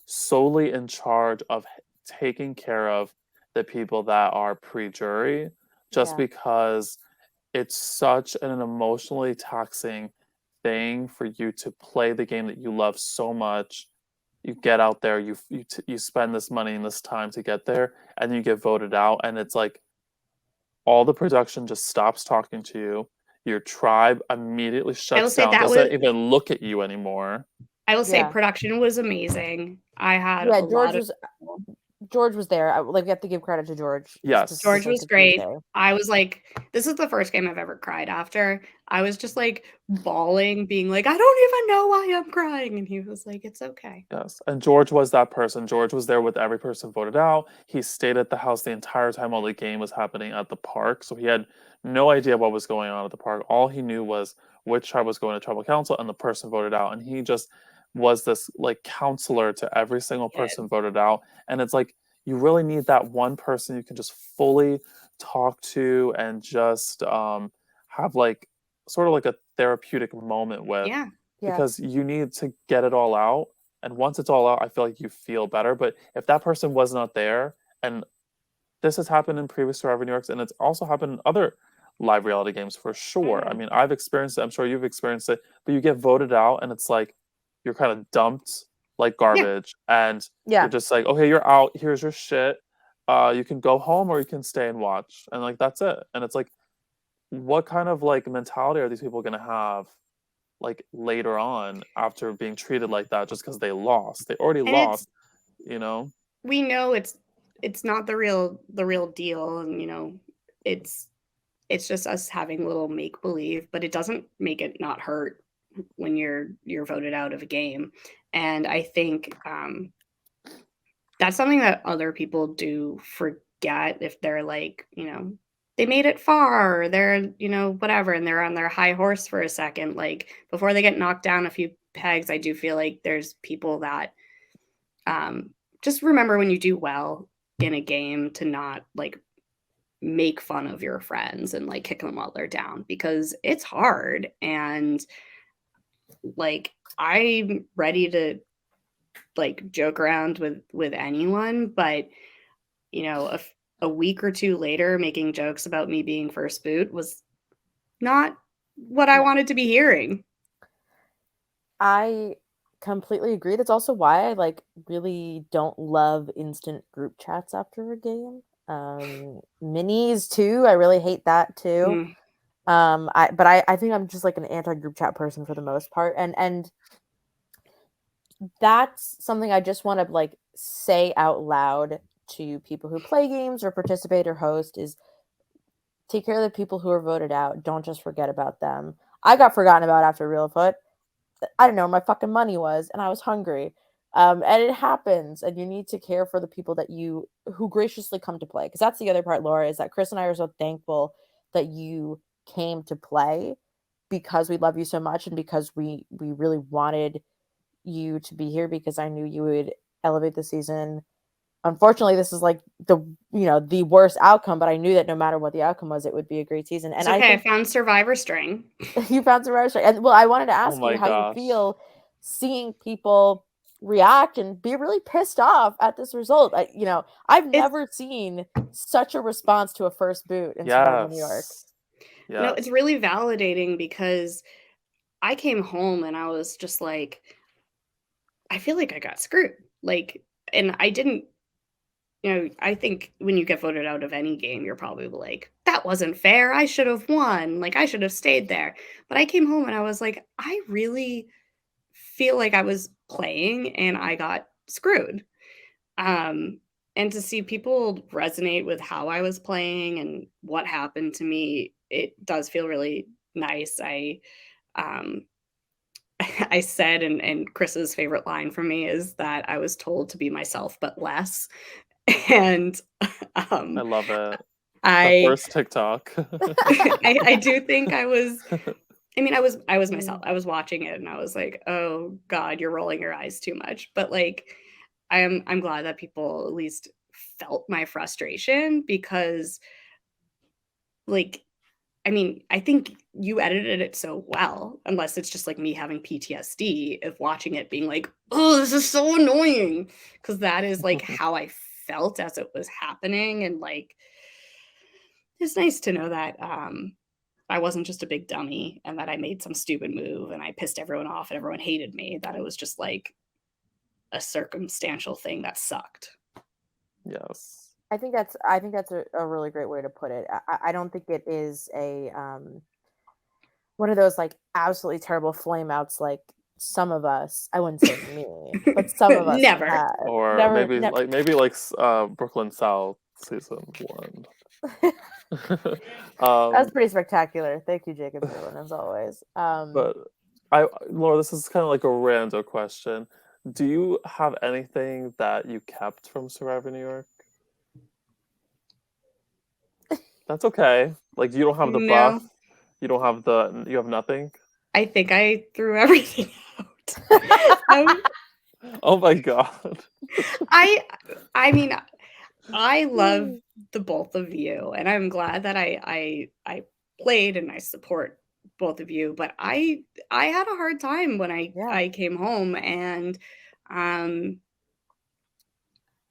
solely in charge of taking care of the people that are pre-jury, just Yeah. because it's such an emotionally taxing thing for you to play the game that you love so much. You get out there, you spend this money and this time to get there, and then you get voted out, and it's like all the production just stops talking to you. Your tribe immediately I will shuts say down, that doesn't was even look at you anymore. I will say Yeah. production was amazing. I had Yeah. a lot of George was there. Like, we have to give credit to George. Yes. George was Because he was great. there. I was like, this is the first game I've ever cried after. I was just like bawling, being like, I don't even know why I'm crying. And he was like, it's okay. Yes. And George was that person. George was there with every person voted out. He stayed at the house the entire time while the game was happening at the park. So he had no idea what was going on at the park. All he knew was which tribe was going to tribal council and the person voted out. And he just was this like counselor to every single person voted out. And it's like you really need that one person you can just fully talk to and just have like sort of like a therapeutic moment with, Yeah. Yeah. because you need to get it all out. And once it's all out, I feel like you feel better. But if that person was not there, and this has happened in previous Survivor New Yorks, and it's also happened in other live reality games for sure. I Mhm. mean, I've experienced it. I'm sure you've experienced it. But you get voted out, and it's like you're kind of dumped like Yeah. garbage, and Yeah. you're just like, okay, you're out. Here's your shit. You can go home or you can stay and watch, and like that's it. And it's like, what kind of like mentality are these people gonna have like later on after being treated like that just because they lost? They already And it's lost, you know? we know it's not the real deal, and you know, it's it's just us having a little make believe, but it doesn't make it not hurt when you're voted out of a game. And I think that's something that other people do forget if they're like, you know, they made it far, or they're, you know, whatever, and they're on their high horse for a second. Like before they get knocked down a few pegs, I do feel like there's people that um, just remember when you do well in a game to not like make fun of your friends and like kick them while they're down, because it's hard. And like I'm ready to like joke around with anyone, but you know, a week or two later, making jokes about me being first boot was not what I No. wanted to be hearing. I completely agree. That's also why I like really don't love instant group chats after a game. Minis too. I really hate that too. Mm. I think I'm just like an anti group chat person for the most part, and that's something I just want to like say out loud to people who play games or participate or host is take care of the people who are voted out. Don't just forget about them. I got forgotten about after Real Foot. I don't know where my fucking money was, and I was hungry. And it happens, and you need to care for the people that you who graciously come to play. Because that's the other part, Laura, is that Chris and I are so thankful that you came to play because we love you so much and because we really wanted you to be here because I knew you would elevate the season. Unfortunately, this is like the worst outcome, but I knew that no matter what the outcome was, it would be a great season. It's And I okay. I think found Survivor String. you found some rare. And well, I wanted to Oh ask you my how you gosh. feel seeing people react and be really pissed off at this result. I've It's never seen such a response to a first boot in Survivor New York. Yes. Yeah. it's really validating because I came home and I was just like, I feel like I got screwed. Like, and I didn't, I think when you get voted out of any game, you're probably like, that wasn't fair. I should have won. Like, I should have stayed there. But I came home and I was like, I really feel like I was playing and I got screwed. And to see people resonate with how I was playing and what happened to me, it does feel really nice. Um, I said, and Chris's favorite line from me is that I was told to be myself, but less. And I um, love it. The I, first TikTok. I do think I was. I mean, I was myself. Mm. I was watching it, and I was like, "Oh God, you're rolling your eyes too much." But like, I'm glad that people at least felt my frustration because, like, I mean, I think you edited it so well, unless it's just like me having PTSD of watching it being like, "Oh, this is so annoying," because that is like how I felt as it was happening, and like, it's nice to know that I wasn't just a big dummy and that I made some stupid move and I pissed everyone off and everyone hated me. That it was just like a circumstantial thing that sucked. Yes. I think that's a really great way to put it. I don't think it is a one of those like absolutely terrible flameouts like some of us. I wouldn't say me, but some of us have Never. had. Or Never, maybe like Brooklyn South season 1. That's um, pretty spectacular. Thank you, Jacob Dylan, as always. but Laura, this is kind of like a random question. Do you have anything that you kept from Survivor New York? That's okay. Like you don't have the buff. No, You have nothing. I think I threw everything out. um, Oh my god. I, I mean, I love the both of you, and I'm glad that I played and I support both of you. But I had a hard time when Yeah. I came home, and um,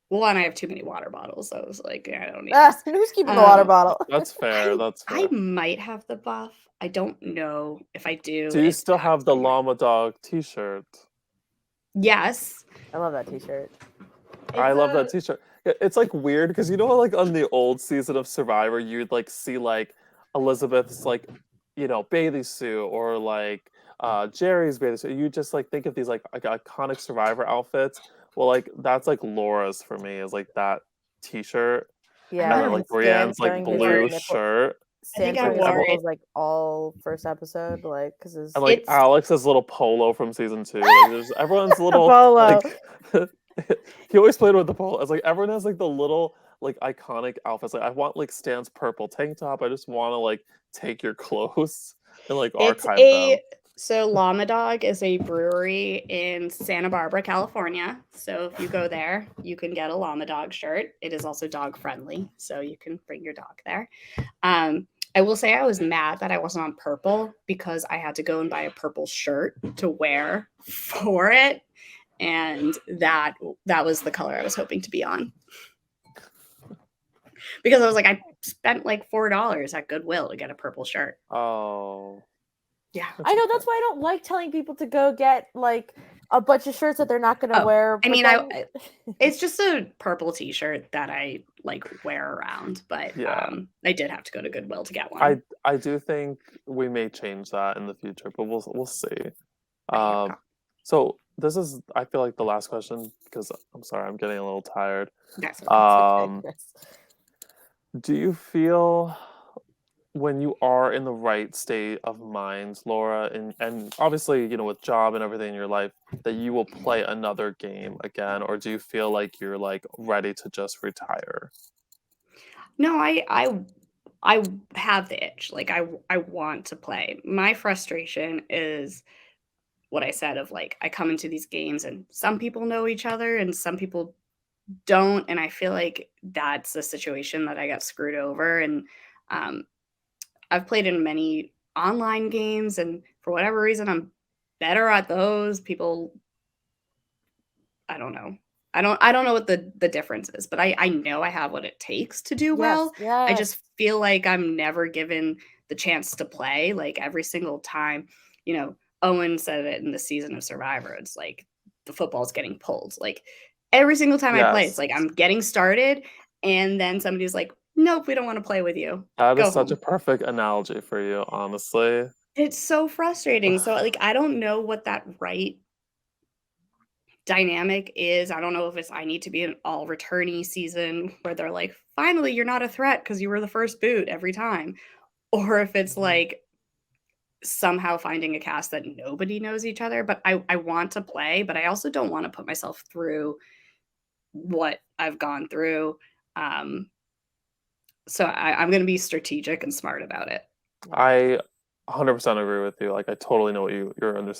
one, I have too many water bottles. So I was like, yeah, I don't need this. Who's keeping the water bottle? That's fair. That's I fair. might have the buff. I don't know if I do. Do you It's still packed have the somewhere. llama dog T-shirt? Yes. I love that T-shirt. I It's love that a T-shirt. It's like weird because you know, like on the old season of Survivor, you'd like see like Elizabeth's like, bathing suit or like Jerry's bathing suit. You just like think of these like iconic Survivor outfits. Well, like that's like Laura's for me is like that T-shirt, I and Yeah, then never like and Stan Brienne's like showing his blue wore it. nipple. shirt, I think Stan I showing his wore it. nipples like all first episode, like because his and like It's Alex's little polo from season 2. Like there's everyone's little Apollo. like he always played with the polo. It's like everyone has like the little like iconic outfits. Like I want like Stan's purple tank top. I just want to like take your clothes and like it's archive them. a so Llama Dog is a brewery in Santa Barbara, California. So if you go there, you can get a Llama Dog shirt. It is also dog friendly, so you can bring your dog there. I will say I was mad that I wasn't on purple because I had to go and buy a purple shirt to wear for it, and that was the color I was hoping to be on. Because I was like, I spent like $4 at Goodwill to get a purple shirt. Oh, Yeah. I know that's why I don't like telling people to go get like a bunch of shirts that they're not gonna Oh, wear. I but mean, then- it's just a purple t-shirt that I like wear around, but yeah. I did have to go to Goodwill to get one. I do think we may change that in the future, but we'll see. Right, yeah. So this is I feel like the last question because I'm sorry I'm getting a little tired. That's okay. It's okay, Um, Chris. do you feel when you are in the right state of mind, Laura, and obviously, with job and everything in your life, that you will play another game again, or do you feel like you're like ready to just retire? No, I have the itch. Like I want to play. My frustration is what I said of like I come into these games and some people know each other and some people don't, and I feel like that's a situation that I got screwed over. And um, I've played in many online games, and for whatever reason, I'm better at those. People, I don't know. I don't know what the difference is, but I know I have what it takes to do Yes, well. I yes. just feel like I'm never given the chance to play. Like every single time, you know, Owen said it in the season of Survivor. It's like the football's getting pulled. Like every single time I play, it's Yes. like I'm getting started, and then somebody's like, "Nope, we don't want to play with you. That Go is such a home." perfect analogy for you, honestly. It's so frustrating. So like I don't know what that right dynamic is. I don't know if it's I need to be an all returnee season where they're like, finally, you're not a threat because you were the first boot every time. Or if it's like somehow finding a cast that nobody knows each other. But I want to play, but I also don't want to put myself through what I've gone through. Um, so I'm going to be strategic and smart about it. I 100% agree with you. Like I totally know what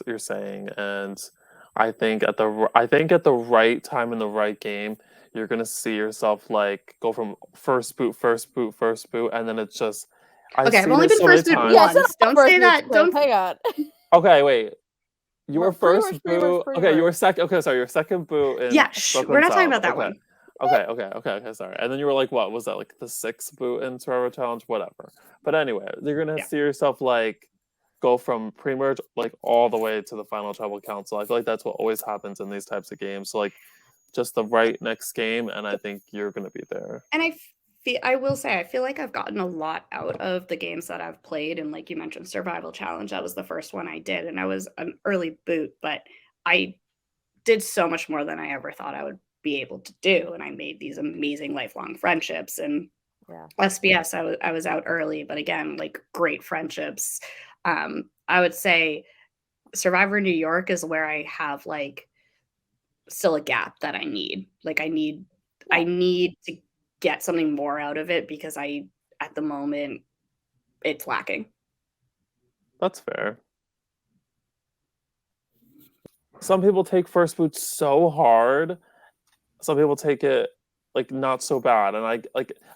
you're saying, and I think at the right time in the right game, you're gonna see yourself like go from first boot, first boot, first boot, and then it's just I've Okay, I've seen only it been so many first boot times. Yeah, it's once. not Don't first say boots, that. Chris. Don't. Hang on. Okay, wait. You were Pretty first much, pretty much, boot. pretty Okay, you were much. second. Okay, sorry, you were second boot in Yeah, we're Brooklyn not talking South. about that Okay, one. okay. Sorry. And then you were like, what was that? Like the sixth boot in Survivor Challenge, whatever. But anyway, you're gonna Yeah. see yourself like go from pre-merge like all the way to the final tribal council. I feel like that's what always happens in these types of games. So like just the right next game, and I think you're gonna be there. And I will say I feel like I've gotten a lot out of the games that I've played, and like you mentioned, Survival Challenge, that was the first one I did, and I was an early boot, but I did so much more than I ever thought I would be able to do, and I made these amazing lifelong friendships. And Yeah. SBS, I was out early, but again, like great friendships. I would say Survivor New York is where I have like still a gap that I need. Like I Yeah. need to get something more out of it because I at the moment it's lacking. That's fair. Some people take first boot so hard. Some people take it like not so bad, and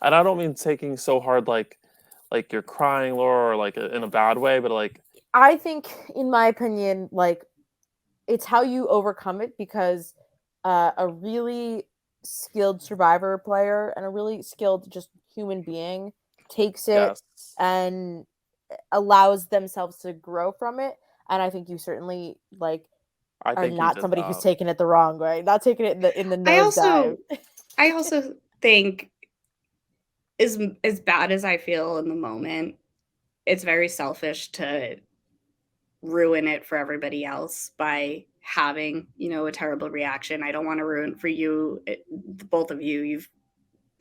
I don't mean taking so hard like you're crying, Laura, or like in a bad way, but like I think, in my opinion, like it's how you overcome it because a really skilled survivor player and a really skilled just human being takes it yes, and allows themselves to grow from it. And I think you certainly like I are think you not did somebody who's that. taking it the wrong way, not taking it in the I nosedive. also I also think as bad as I feel in the moment, it's very selfish to ruin it for everybody else by having, you know, a terrible reaction. I don't want to ruin for you, both of you. You've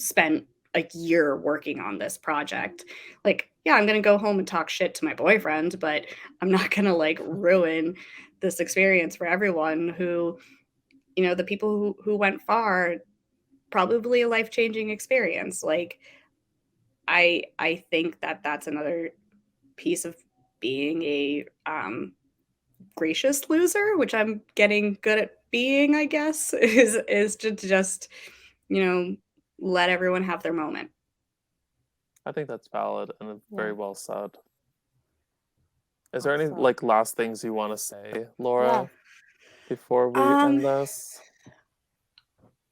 spent a year working on this project. Like, yeah, I'm going to go home and talk shit to my boyfriend, but I'm not going to like ruin this experience for everyone who, you know, the people who went far, probably a life-changing experience. Like I think that that's another piece of being a gracious loser, which I'm getting good at being, I guess, is to just, you know, let everyone have their moment. I think that's valid and Yeah, very well said. Is there well any said. like last things you want to say, Yeah. Laura, before we Um, end this?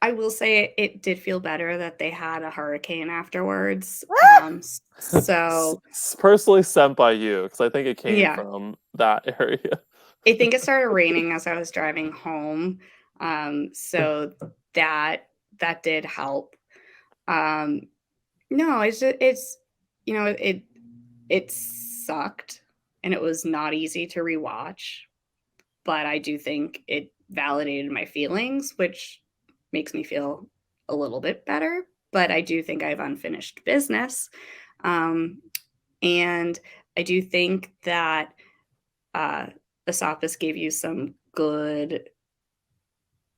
I will say it did feel better that they had a hurricane afterwards. So Personally sent by you because I think it came yeah, from that area. I think it started raining as I was driving home. So that that did help. Um, no, it's you know it sucked and it was not easy to rewatch, but I do think it validated my feelings, which makes me feel a little bit better. But I do think I have unfinished business. Um, and I do think that uh, Esopus gave you some good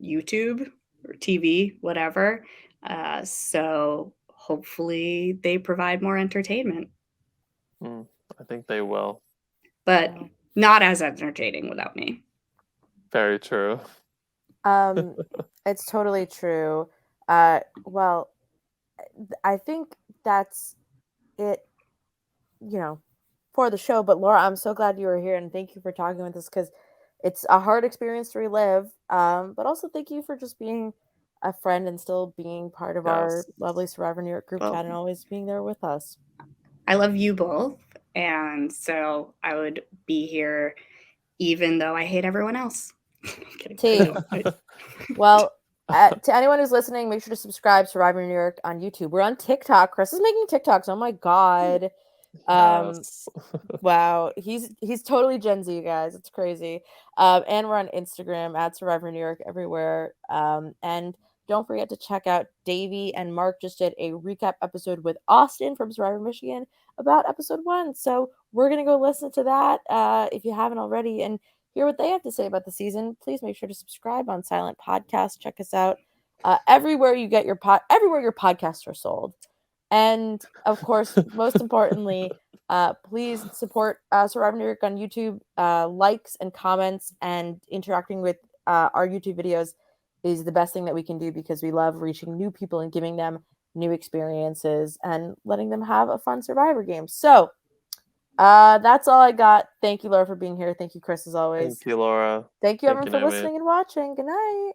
YouTube or TV, whatever. So hopefully they provide more entertainment, I think they will. but Yeah. not as entertaining without me. Very true. Um, it's totally true. Well, I think that's it, you know, for the show. But Laura, I'm so glad you were here and thank you for talking with us because it's a hard experience to relive. But also thank you for just being a friend and still being part of our Yes. lovely Survivor New York group Well, chat and always being there with us. I love you both. And so I would be here even though I hate everyone else. I'm kidding. Well, to anyone who's listening, make sure to subscribe Survivor New York on YouTube. We're on TikTok. Chris is making TikToks. Oh my god. Yes. Wow, he's totally Gen Z, you guys. It's crazy. And we're on Instagram at Survivor New York everywhere. And don't forget to check out Davey and Mark just did a recap episode with Austin from Survivor Michigan about episode 1. So we're gonna go listen to that if you haven't already and hear what they have to say about the season. Please make sure to subscribe on Silent Podcast. Check us out everywhere you get your everywhere your podcasts are sold. And of course, most importantly, please support Survivor New York on YouTube. Likes and comments and interacting with our YouTube videos is the best thing that we can do because we love reaching new people and giving them new experiences and letting them have a fun Survivor game. So that's all I got. Thank you, Laura, for being here. Thank you, Chris, as always. Thank you, Laura. Thank you, Thank everyone, you, for Naomi. listening and watching. Good night.